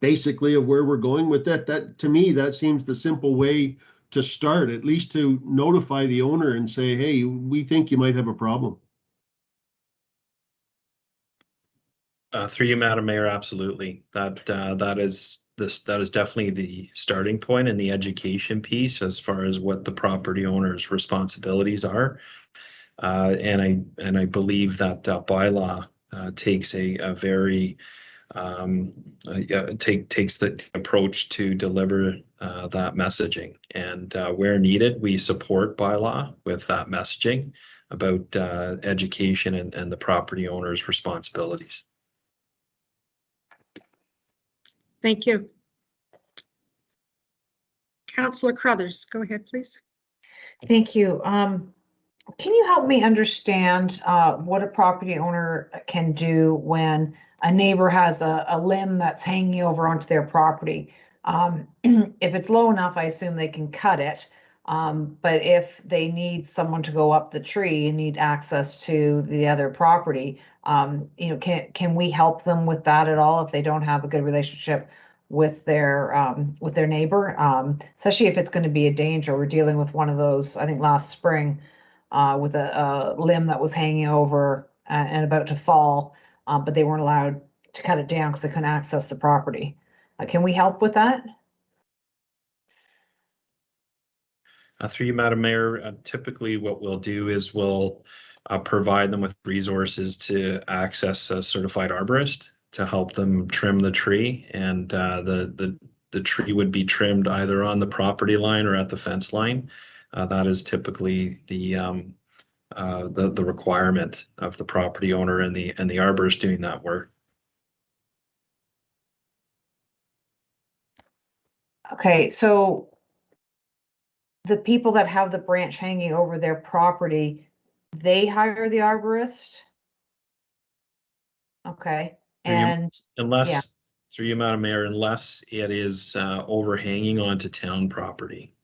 basically, of where we're going with that? That, to me, that seems the simple way to start, at least to notify the owner and say, hey, we think you might have a problem. Through you, Madam Mayor, absolutely. That is definitely the starting point and the education piece as far as what the property owner's responsibilities are. And I believe that bylaw takes a very takes the approach to deliver that messaging, and where needed, we support bylaw with that messaging about education and the property owner's responsibilities. Thank you. Councillor Crothers, go ahead, please. Thank you. Can you help me understand what a property owner can do when a neighbor has a limb that's hanging over onto their property? If it's low enough, I assume they can cut it. But if they need someone to go up the tree and need access to the other property, you know, can we help them with that at all if they don't have a good relationship with their neighbor, especially if it's going to be a danger? We're dealing with one of those, I think last spring, with a limb that was hanging over and about to fall, but they weren't allowed to cut it down because they couldn't access the property. Can we help with that? Through you, Madam Mayor, typically what we'll do is we'll provide them with resources to access a certified arborist to help them trim the tree, and the tree would be trimmed either on the property line or at the fence line. That is typically the requirement of the property owner and the arborist doing that work. Okay, so the people that have the branch hanging over their property, they hire the arborist? Okay, and unless, yeah. Through you, Madam Mayor, unless it is overhanging onto town property.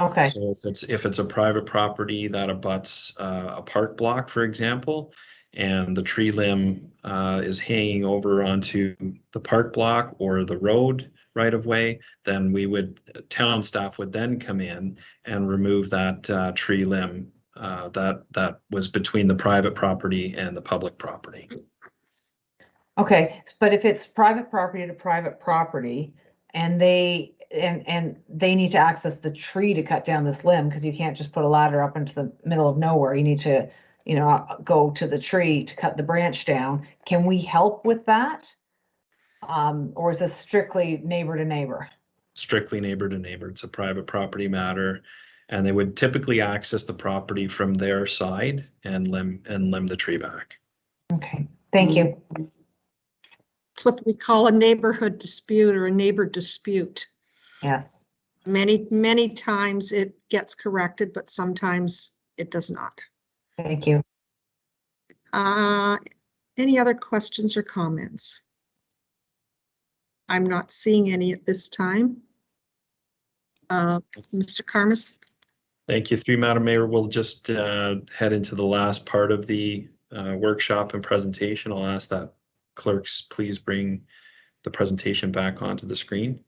Okay. So if it's a private property that abuts a park block, for example, and the tree limb is hanging over onto the park block or the road right of way, then town staff would then come in and remove that tree limb that was between the private property and the public property. Okay, but if it's private property to private property and they need to access the tree to cut down this limb, because you can't just put a ladder up into the middle of nowhere. You need to, go to the tree to cut the branch down. Can we help with that? Or is this strictly neighbor to neighbor? Strictly neighbor to neighbor. It's a private property matter, and they would typically access the property from their side and limb the tree back. Okay, thank you. It's what we call a neighborhood dispute or a neighbor dispute. Yes. Many times it gets corrected, but sometimes it does not. Thank you. Any other questions or comments? I'm not seeing any at this time. Mr. Karmas? Thank you. Through Madam Mayor, we'll just head into the last part of the workshop and presentation. I'll ask that clerks please bring the presentation back onto the screen.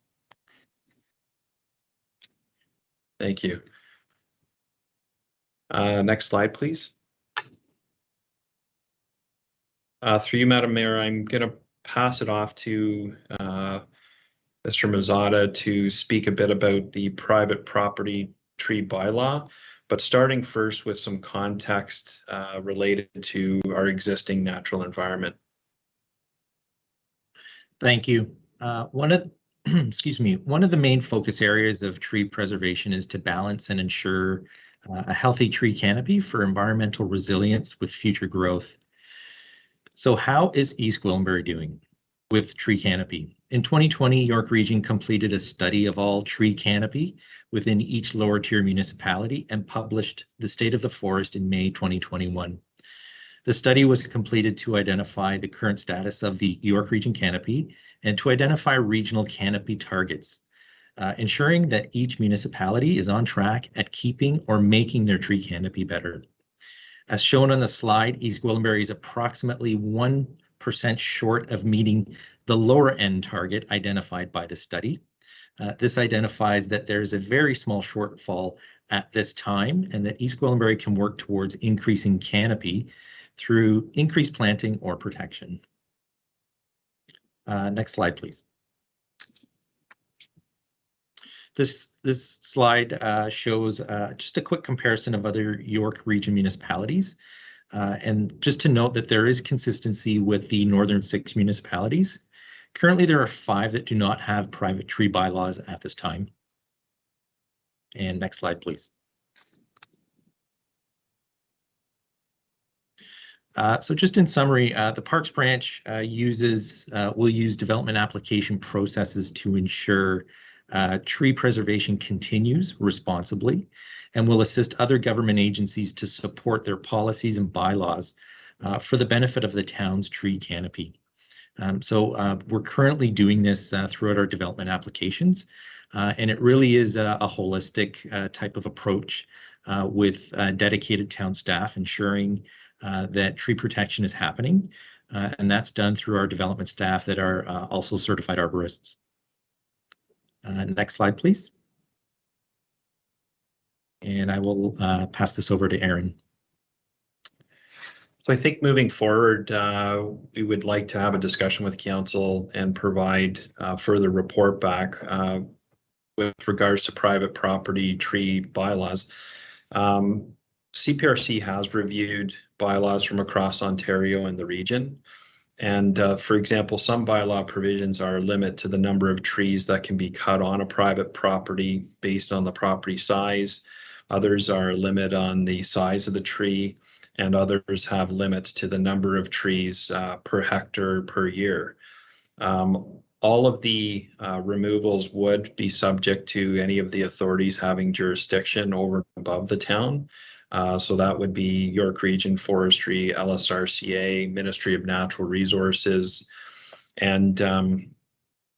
Thank you. Next slide, please. Through you, Madam Mayor, I'm going to pass it off to Mr. Mazzotta to speak a bit about the private property tree bylaw, but starting first with some context related to our existing natural environment. Thank you. One of the main focus areas of tree preservation is to balance and ensure a healthy tree canopy for environmental resilience with future growth. So how is East Gwillimbury doing with tree canopy? In 2020, York Region completed a study of all tree canopy within each lower tier municipality and published the State of the Forest in May 2021. The study was completed to identify the current status of the York Region canopy and to identify regional canopy targets, ensuring that each municipality is on track at keeping or making their tree canopy better. As shown on the slide, East Gwillimbury is approximately 1% short of meeting the lower end target identified by the study. This identifies that there is a very small shortfall at this time and that East Gwillimbury can work towards increasing canopy through increased planting or protection. Next slide, please. This slide shows just a quick comparison of other York Region municipalities. And just to note that there is consistency with the northern 6 municipalities. Currently, there are 5 that do not have private tree bylaws at this time. And next slide, please. So just in summary, the Parks Branch will use development application processes to ensure tree preservation continues responsibly and will assist other government agencies to support their policies and bylaws for the benefit of the town's tree canopy. So we're currently doing this throughout our development applications, and it really is a holistic type of approach with dedicated town staff ensuring that tree protection is happening, and that's done through our development staff that are also certified arborists. Next slide, please. And I will pass this over to Aaron. So I think moving forward, we would like to have a discussion with council and provide further report back with regards to private property tree bylaws. CPRC has reviewed bylaws from across Ontario and the region. And for example, some bylaw provisions are a limit to the number of trees that can be cut on a private property based on the property size. Others are a limit on the size of the tree, and others have limits to the number of trees per hectare per year. All of the removals would be subject to any of the authorities having jurisdiction over and above the town. So that would be York Region Forestry, LSRCA, Ministry of Natural Resources, and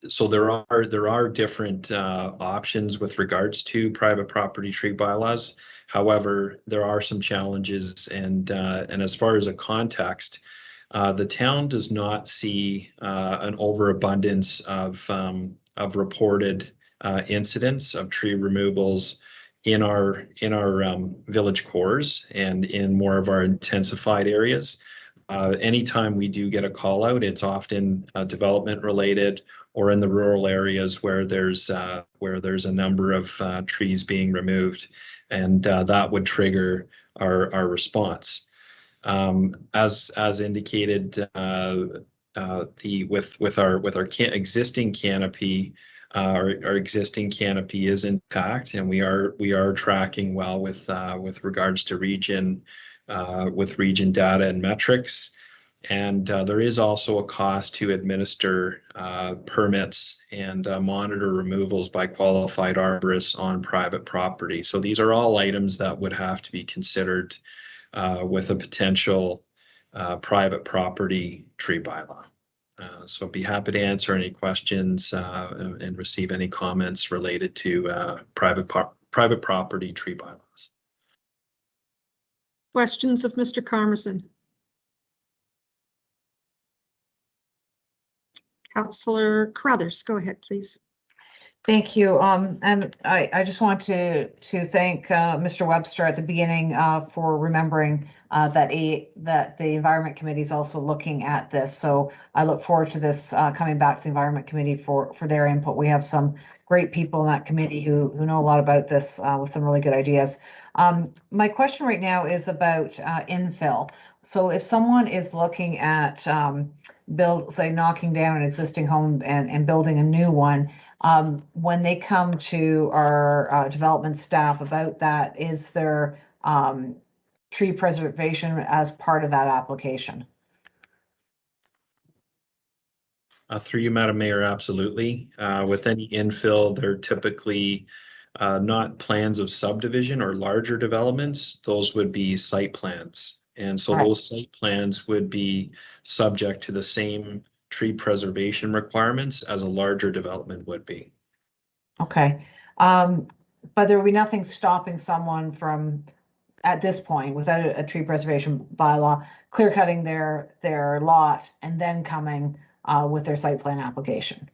so there are different options with regards to private property tree bylaws. However, there are some challenges, and as far as a context, the town does not see an overabundance of reported incidents of tree removals in our village cores and in more of our intensified areas. Anytime we do get a call out, it's often development related or in the rural areas where there's a number of trees being removed, and that would trigger our response. As indicated, with our existing canopy, our existing canopy is intact, and we are tracking well with regards to region data and metrics. And there is also a cost to administer permits and monitor removals by qualified arborists on private property. So these are all items that would have to be considered with a potential private property tree bylaw. So I'd be happy to answer any questions and receive any comments related to private property tree bylaws. Questions of Mr. Carmison? Councillor Carruthers, go ahead, please. Thank you. And I just want to thank Mr. Webster at the beginning for remembering that the Environment Committee is also looking at this. So I look forward to this coming back to the Environment Committee for their input. We have some great people in that committee who know a lot about this with some really good ideas. My question right now is about infill. So if someone is looking at knocking down an existing home and building a new one, when they come to our development staff about that, is there tree preservation as part of that application? Through you, Madam Mayor, absolutely. With any infill, they're typically not plans of subdivision or larger developments. Those would be site plans. And so those site plans would be subject to the same tree preservation requirements as a larger development would be. Okay. But there will be nothing stopping someone from, at this point, without a tree preservation bylaw, clear cutting their lot and then coming with their site plan application.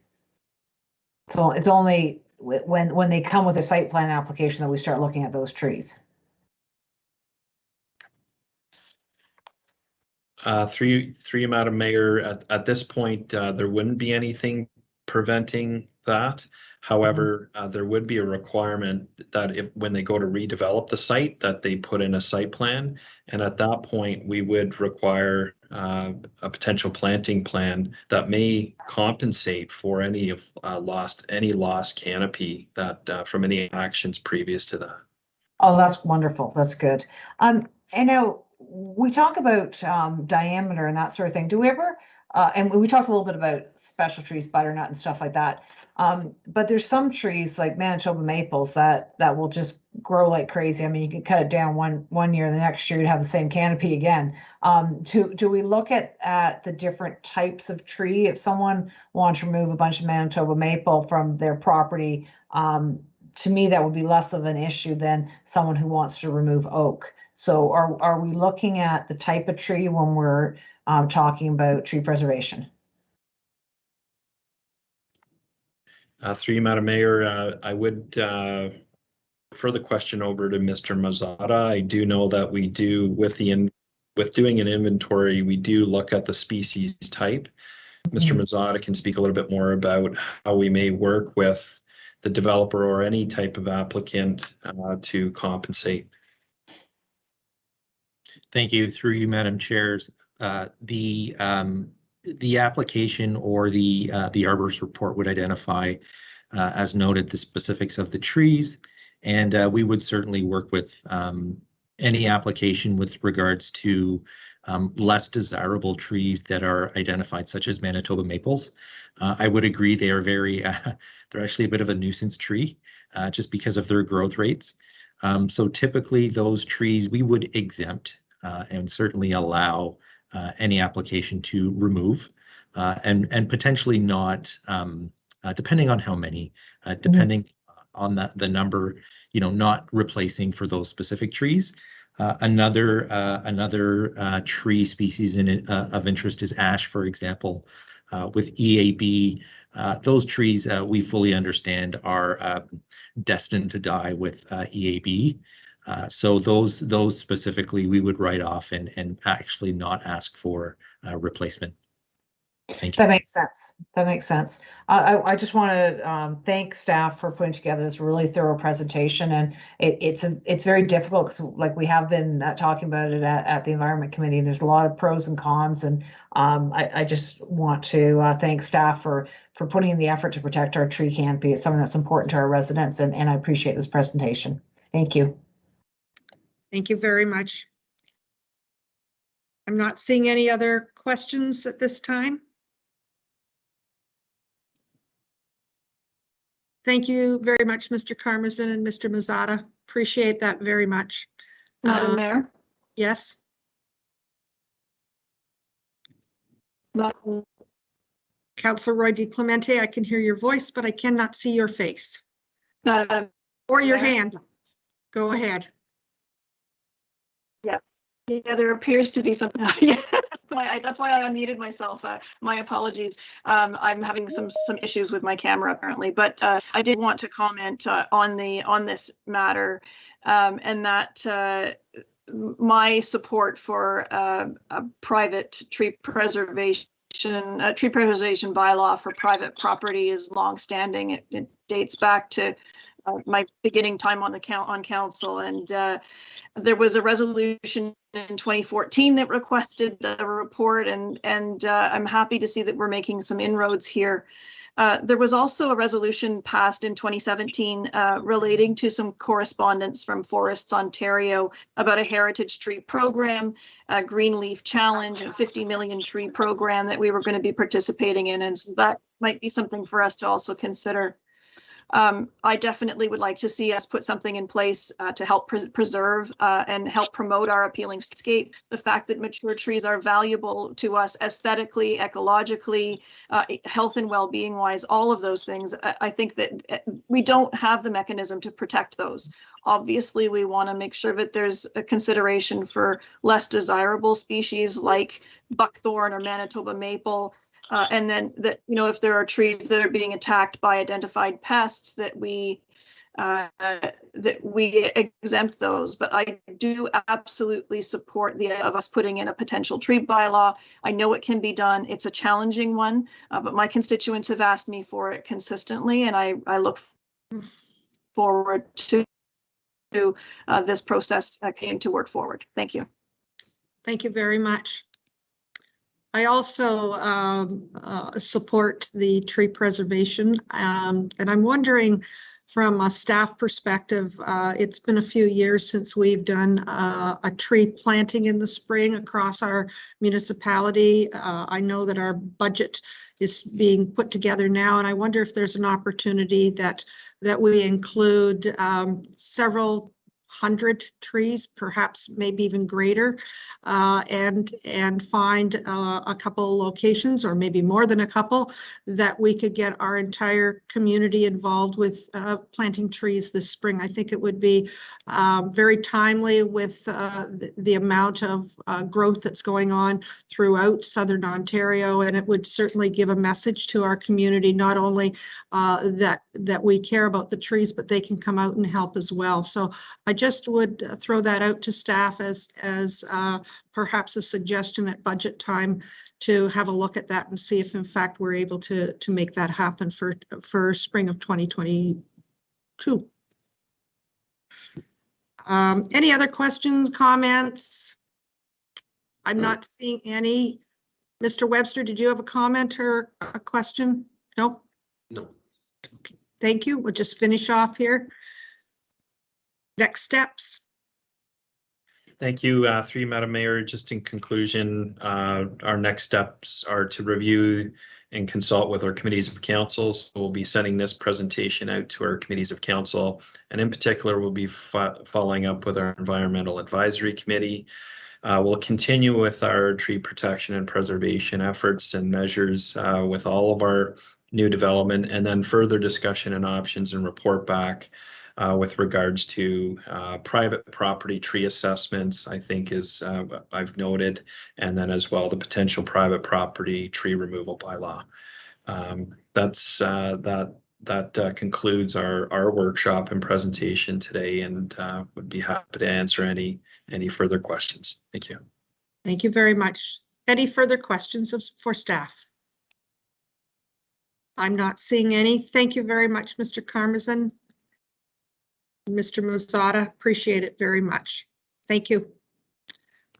So it's only when they come with their site plan application that we start looking at those trees. Through you, Madam Mayor, at this point, there wouldn't be anything preventing that. However, there would be a requirement that when they go to redevelop the site, that they put in a site plan. And at that point, we would require a potential planting plan that may compensate for any lost canopy that from any actions previous to that. Oh, that's wonderful. That's good. And now we talk about diameter and that sort of thing. Do we ever, and we talked a little bit about special trees, butternut and stuff like that. But there's some trees like Manitoba maples that will just grow like crazy. I mean, you can cut it down one year, the next year you'd have the same canopy again. Do we look at the different types of tree? If someone wants to remove a bunch of Manitoba maple from their property, to me, that would be less of an issue than someone who wants to remove oak. So are we looking at the type of tree when we're talking about tree preservation? Through you, Madam Mayor, I would refer the question over to Mr. Mazzata. I do know that we do, with doing an inventory, we do look at the species type. Mr. Mazzata can speak a little bit more about how we may work with the developer or any type of applicant to compensate. Thank you. Through you, Madam Chairs. The application or the arborist report would identify, as noted, the specifics of the trees, and we would certainly work with any application with regards to less desirable trees that are identified, such as Manitoba maples. I would agree they are they're actually a bit of a nuisance tree just because of their growth rates. So typically those trees we would exempt and certainly allow any application to remove and potentially not, depending on how many, depending on the number, not replacing for those specific trees. Another tree species of interest is ash, for example, with EAB Those trees, we fully understand, are destined to die with EAB. So those specifically we would write off and actually not ask for replacement. Thank you. That makes sense. That makes sense. I just want to thank staff for putting together this really thorough presentation, and it's very difficult because, like, we have been talking about it at the Environment Committee, and there's a lot of pros and cons, and I just want to thank staff for putting in the effort to protect our tree canopy. It's something that's important to our residents, and I appreciate this presentation. Thank you. Thank you very much. I'm not seeing any other questions at this time. Thank you very much, Mr. Karmazin and Mr. Mazzata. Appreciate that very much. Madam Mayor? Yes. Councillor Roy DiClemente, I can hear your voice, but I cannot see your face or your hand. Go ahead. Yeah, there appears to be something. Yeah, that's why I unmuted myself. My apologies. I'm having some issues with my camera apparently, but I did want to comment on this matter, and that my support for a private tree preservation bylaw for private property is longstanding. It dates back to my beginning time on council, and there was a resolution in 2014 that requested a report, and I'm happy to see that we're making some inroads here. There was also a resolution passed in 2017 relating to some correspondence from Forests Ontario about a heritage tree program, a green leaf challenge, and 50 million tree program that we were going to be participating in, and so that might be something for us to also consider. I definitely would like to see us put something in place to help preserve and help promote our appealing landscape. The fact that mature trees are valuable to us aesthetically, ecologically, health and well-being wise, all of those things. I think that we don't have the mechanism to protect those. Obviously, we want to make sure that there's a consideration for less desirable species like buckthorn or Manitoba maple. And then that, you know, if there are trees that are being attacked by identified pests, that we exempt those. But I do absolutely support the idea of us putting in a potential tree bylaw. I know it can be done. It's a challenging one, but my constituents have asked me for it consistently, and I look forward to this process continuing to work forward. Thank you. Thank you very much. I also support the tree preservation, and I'm wondering, from a staff perspective, it's been a few years since we've done a tree planting in the spring across our municipality. I know that our budget is being put together now, and I wonder if there's an opportunity that we include several hundred trees, perhaps maybe even greater, and find a couple locations, or maybe more than a couple, that we could get our entire community involved with planting trees this spring. I think it would be very timely with the amount of growth that's going on throughout Southern Ontario, and it would certainly give a message to our community, not only that we care about the trees, but they can come out and help as well. So I just would throw that out to staff as perhaps a suggestion at budget time to have a look at that and see if in fact we're able to make that happen for spring of 2022. Any other questions, comments? I'm not seeing any. Mr. Webster, did you have a comment or a question? No? No. Okay. Thank you. We'll just finish off here. Next steps. Thank you, through you, Madam Mayor. Just in conclusion, our next steps are to review and consult with our committees of council. So we'll be sending this presentation out to our committees of council, and in particular, we'll be following up with our Environmental Advisory Committee. We'll continue with our tree protection and preservation efforts and measures with all of our new development, and then further discussion and options and report back with regards to private property tree assessments, I think is I've noted, and then as well the potential private property tree removal bylaw. That concludes our workshop and presentation today, and would be happy to answer any further questions. Thank you. Thank you very much. Any further questions for staff? I'm not seeing any. Thank you very much, Mr. Karmazin. Mr. Mazzotta, appreciate it very much. Thank you.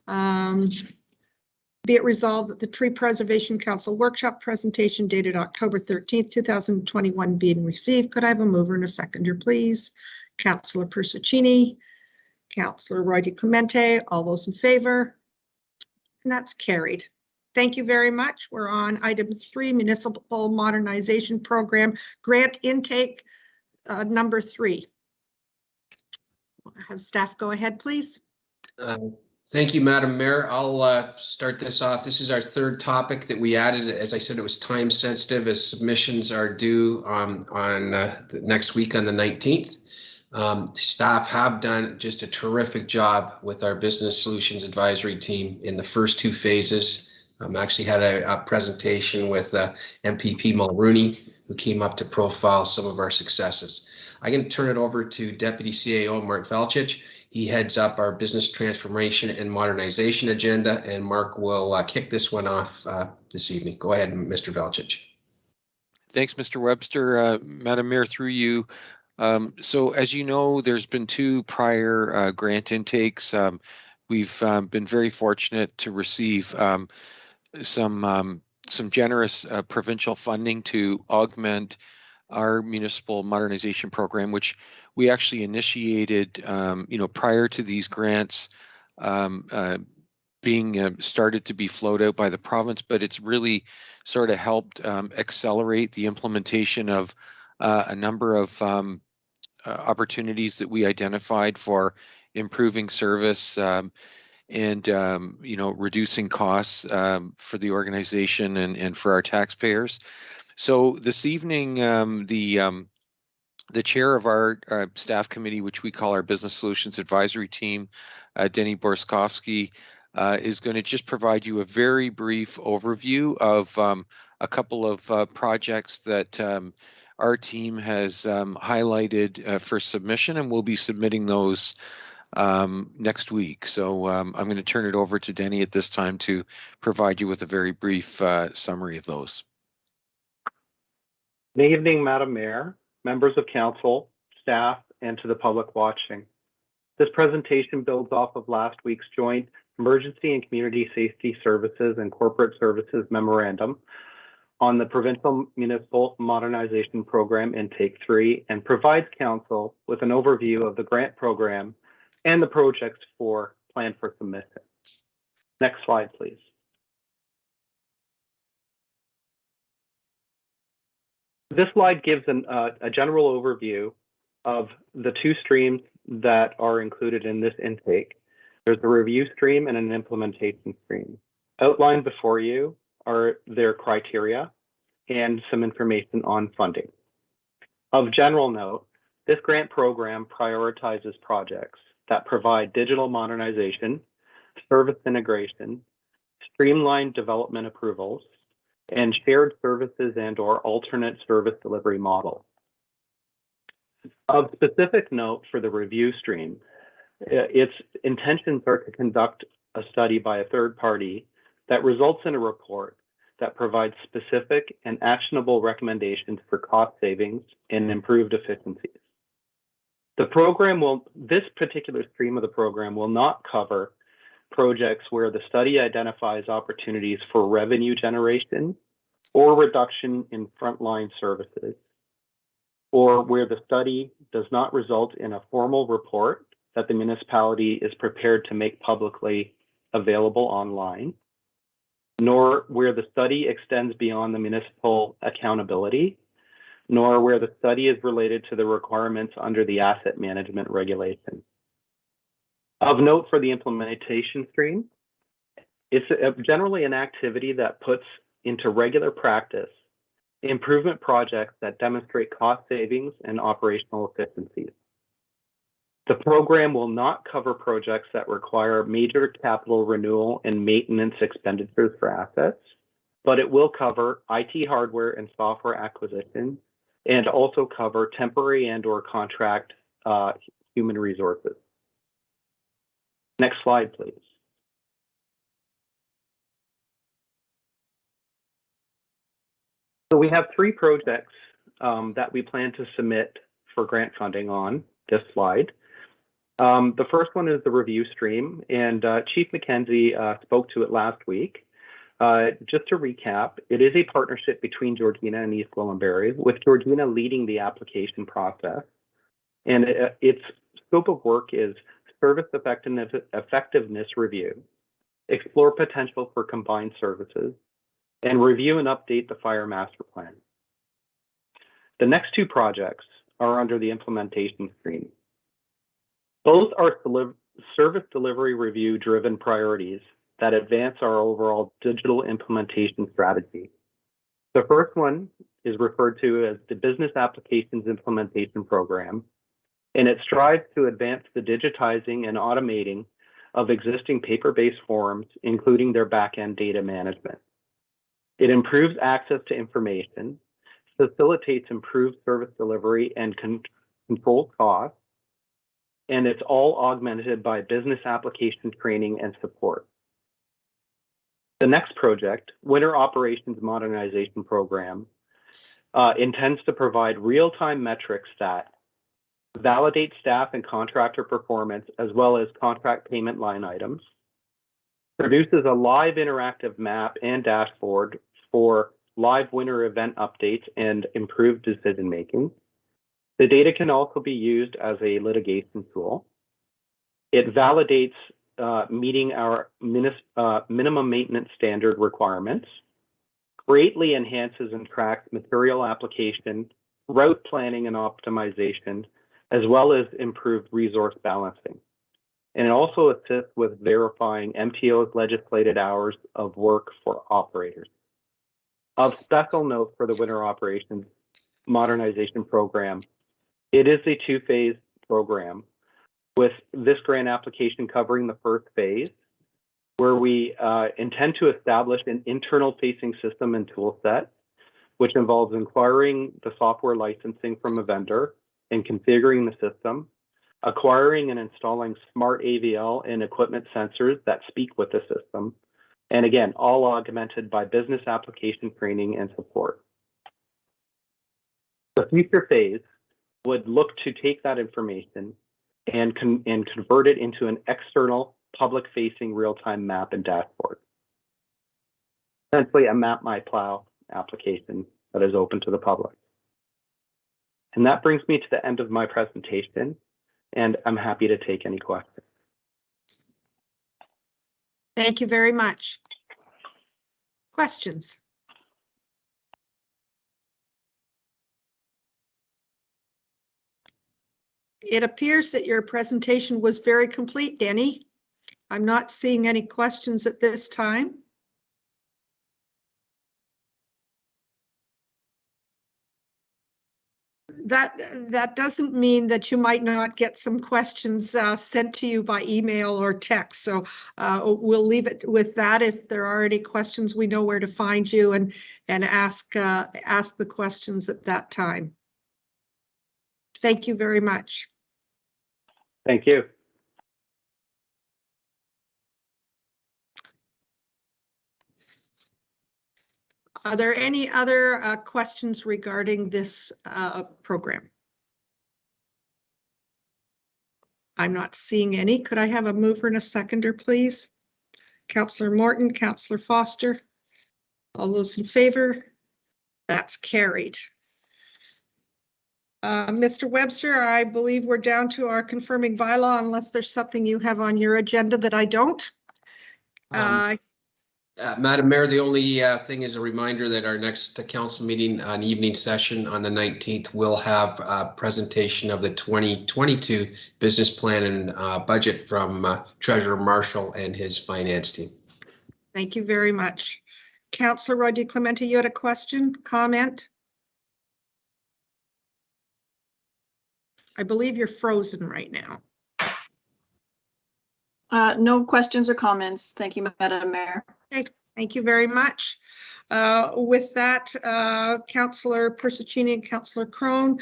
Be it resolved that the Tree Preservation Council workshop presentation dated October 13th, 2021 being received. Could I have a mover and a seconder, please? Councillor Persichini, Councillor Roy DeClemente, all those in favor? And that's carried. Thank you very much. We're on item 3, Municipal Modernization Program, grant intake number 3. Have staff go ahead, please. Thank you, Madam Mayor. I'll start this off. This is our third topic that we added. As I said, it was time sensitive as submissions are due on the next week on the 19th. Staff have done just a terrific job with our Business Solutions Advisory team in the first 2 phases. Actually had a presentation with MPP Mulrooney, who came up to profile some of our successes. I'm going to turn it over to Deputy CAO Mark Velchich. He heads up our business transformation and modernization agenda, and Mark will kick this one off this evening. Go ahead, Mr. Velchich. Thanks, Mr. Webster. Madam Mayor, through you. So as you know, there's been 2 prior grant intakes. We've been very fortunate to receive some generous provincial funding to augment our municipal modernization program, which we actually initiated, prior to these grants being started to be flowed out by the province, but it's really sort of helped accelerate the implementation of a number of opportunities that we identified for improving service and reducing costs for the organization and for our taxpayers. So this evening, the chair of our staff committee, which we call our Business Solutions Advisory Team, Denny Borskovsky, is going to just provide you a very brief overview of a couple of projects that our team has highlighted for submission, and we'll be submitting those next week. So I'm going to turn it over to Denny at this time to provide you with a very brief summary of those. Good evening, Madam Mayor, members of council, staff, and to the public watching. This presentation builds off of last week's joint Emergency and Community Safety Services and Corporate Services Memorandum on the Provincial Municipal Modernization Program Intake 3 and provides council with an overview of the grant program and the projects planned for submission. Next slide, please. This slide gives a general overview of the 2 streams that are included in this intake. There's a review stream and an implementation stream. Outlined before you are their criteria and some information on funding. Of general note, this grant program prioritizes projects that provide digital modernization, service integration, streamlined development approvals, and shared services and/or alternate service delivery model. Of specific note for the review stream, its intentions are to conduct a study by a third party that results in a report that provides specific and actionable recommendations for cost savings and improved efficiencies. This particular stream of the program will not cover projects where the study identifies opportunities for revenue generation or reduction in frontline services, or where the study does not result in a formal report that the municipality is prepared to make publicly available online, nor where the study extends beyond the municipal accountability, nor where the study is related to the requirements under the asset management regulation. Of note for the implementation stream, it's generally an activity that puts into regular practice improvement projects that demonstrate cost savings and operational efficiencies. The program will not cover projects that require major capital renewal and maintenance expenditures for assets, but it will cover IT hardware and software acquisition and also cover temporary and/or contract human resources. Next slide, please. So we have 3 projects that we plan to submit for grant funding on this slide. The first one is the review stream, and Chief McKenzie spoke to it last week. Just to recap, it is a partnership between Georgina and East Gwillimbury, with Georgina leading the application process. And its scope of work is service effectiveness review, explore potential for combined services, and review and update the fire master plan. The next 2 projects are under the implementation stream. Both are service delivery review driven priorities that advance our overall digital implementation strategy. The first one is referred to as the Business Applications Implementation Program, and it strives to advance the digitizing and automating of existing paper-based forms, including their back-end data management. It improves access to information, facilitates improved service delivery and controls costs, and it's all augmented by business application training and support. The next project, Winter Operations Modernization Program, intends to provide real-time metrics that validate staff and contractor performance as well as contract payment line items, produces a live interactive map and dashboard for live winter event updates and improved decision-making. The data can also be used as a litigation tool. It validates meeting our minimum maintenance standard requirements, greatly enhances and tracks material application, route planning and optimization, as well as improved resource balancing. And it also assists with verifying MTO's legislated hours of work for operators. Of special note for the Winter Operations Modernization Program, it is a 2-phase program, with this grant application covering the first phase, where we intend to establish an internal facing system and tool set, which involves acquiring the software licensing from a vendor and configuring the system, acquiring and installing smart AVL and equipment sensors that speak with the system, and again, all augmented by business application training and support. The future phase would look to take that information and convert it into an external public-facing real-time map and dashboard. Essentially a Map My Plow application that is open to the public. And that brings me to the end of my presentation, and I'm happy to take any questions. Thank you very much. Questions? It appears that your presentation was very complete, Denny. I'm not seeing any questions at this time. That doesn't mean that you might not get some questions sent to you by email or text. So we'll leave it with that. If there are any questions, we know where to find you and ask the questions at that time. Thank you very much. Thank you. Are there any other questions regarding this program? I'm not seeing any. Could I have a mover and a seconder, please? Councillor Morton, Councillor Foster. All those in favor? That's carried. Mr. Webster, I believe we're down to our confirming bylaw unless there's something you have on your agenda that I don't. Madam Mayor, the only thing is a reminder that our next council meeting on evening session on the 19th will have a presentation of the 2022 business plan and budget from Treasurer Marshall and his finance team. Thank you very much. Councillor Roy DeClemente, you had a question, comment? I believe you're frozen right now. No questions or comments. Thank you, Madam Mayor. Okay, Thank you very much. With that, Councillor Persicini and Councillor Crone,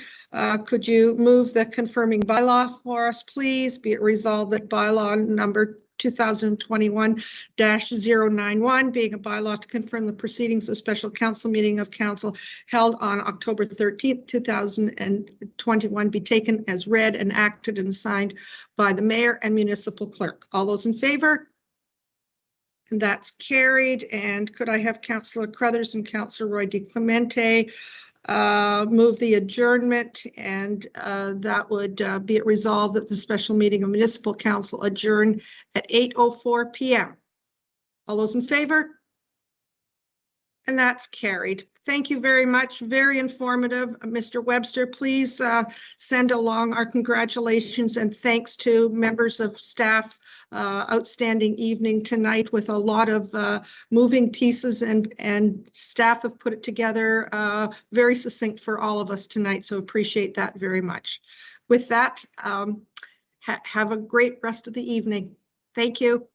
could you move the confirming bylaw for us, please? Be it resolved that bylaw number 2021-091, being a bylaw to confirm the proceedings of special council meeting of council held on October 13th, 2021, be taken as read and acted and signed by the mayor and municipal clerk. All those in favor? And that's carried. And could I have Councillor Crothers and Councillor Roy DeClemente move the adjournment, and that would be it resolved that the special meeting of municipal council adjourn at 8:04 p.m. All those in favor? And that's carried. Thank you very much. Very informative. Mr. Webster, please send along our congratulations and thanks to members of staff. Outstanding evening tonight with a lot of moving pieces, and staff have put it together very succinct for all of us tonight. So appreciate that very much. With that, have a great rest of the evening. Thank you.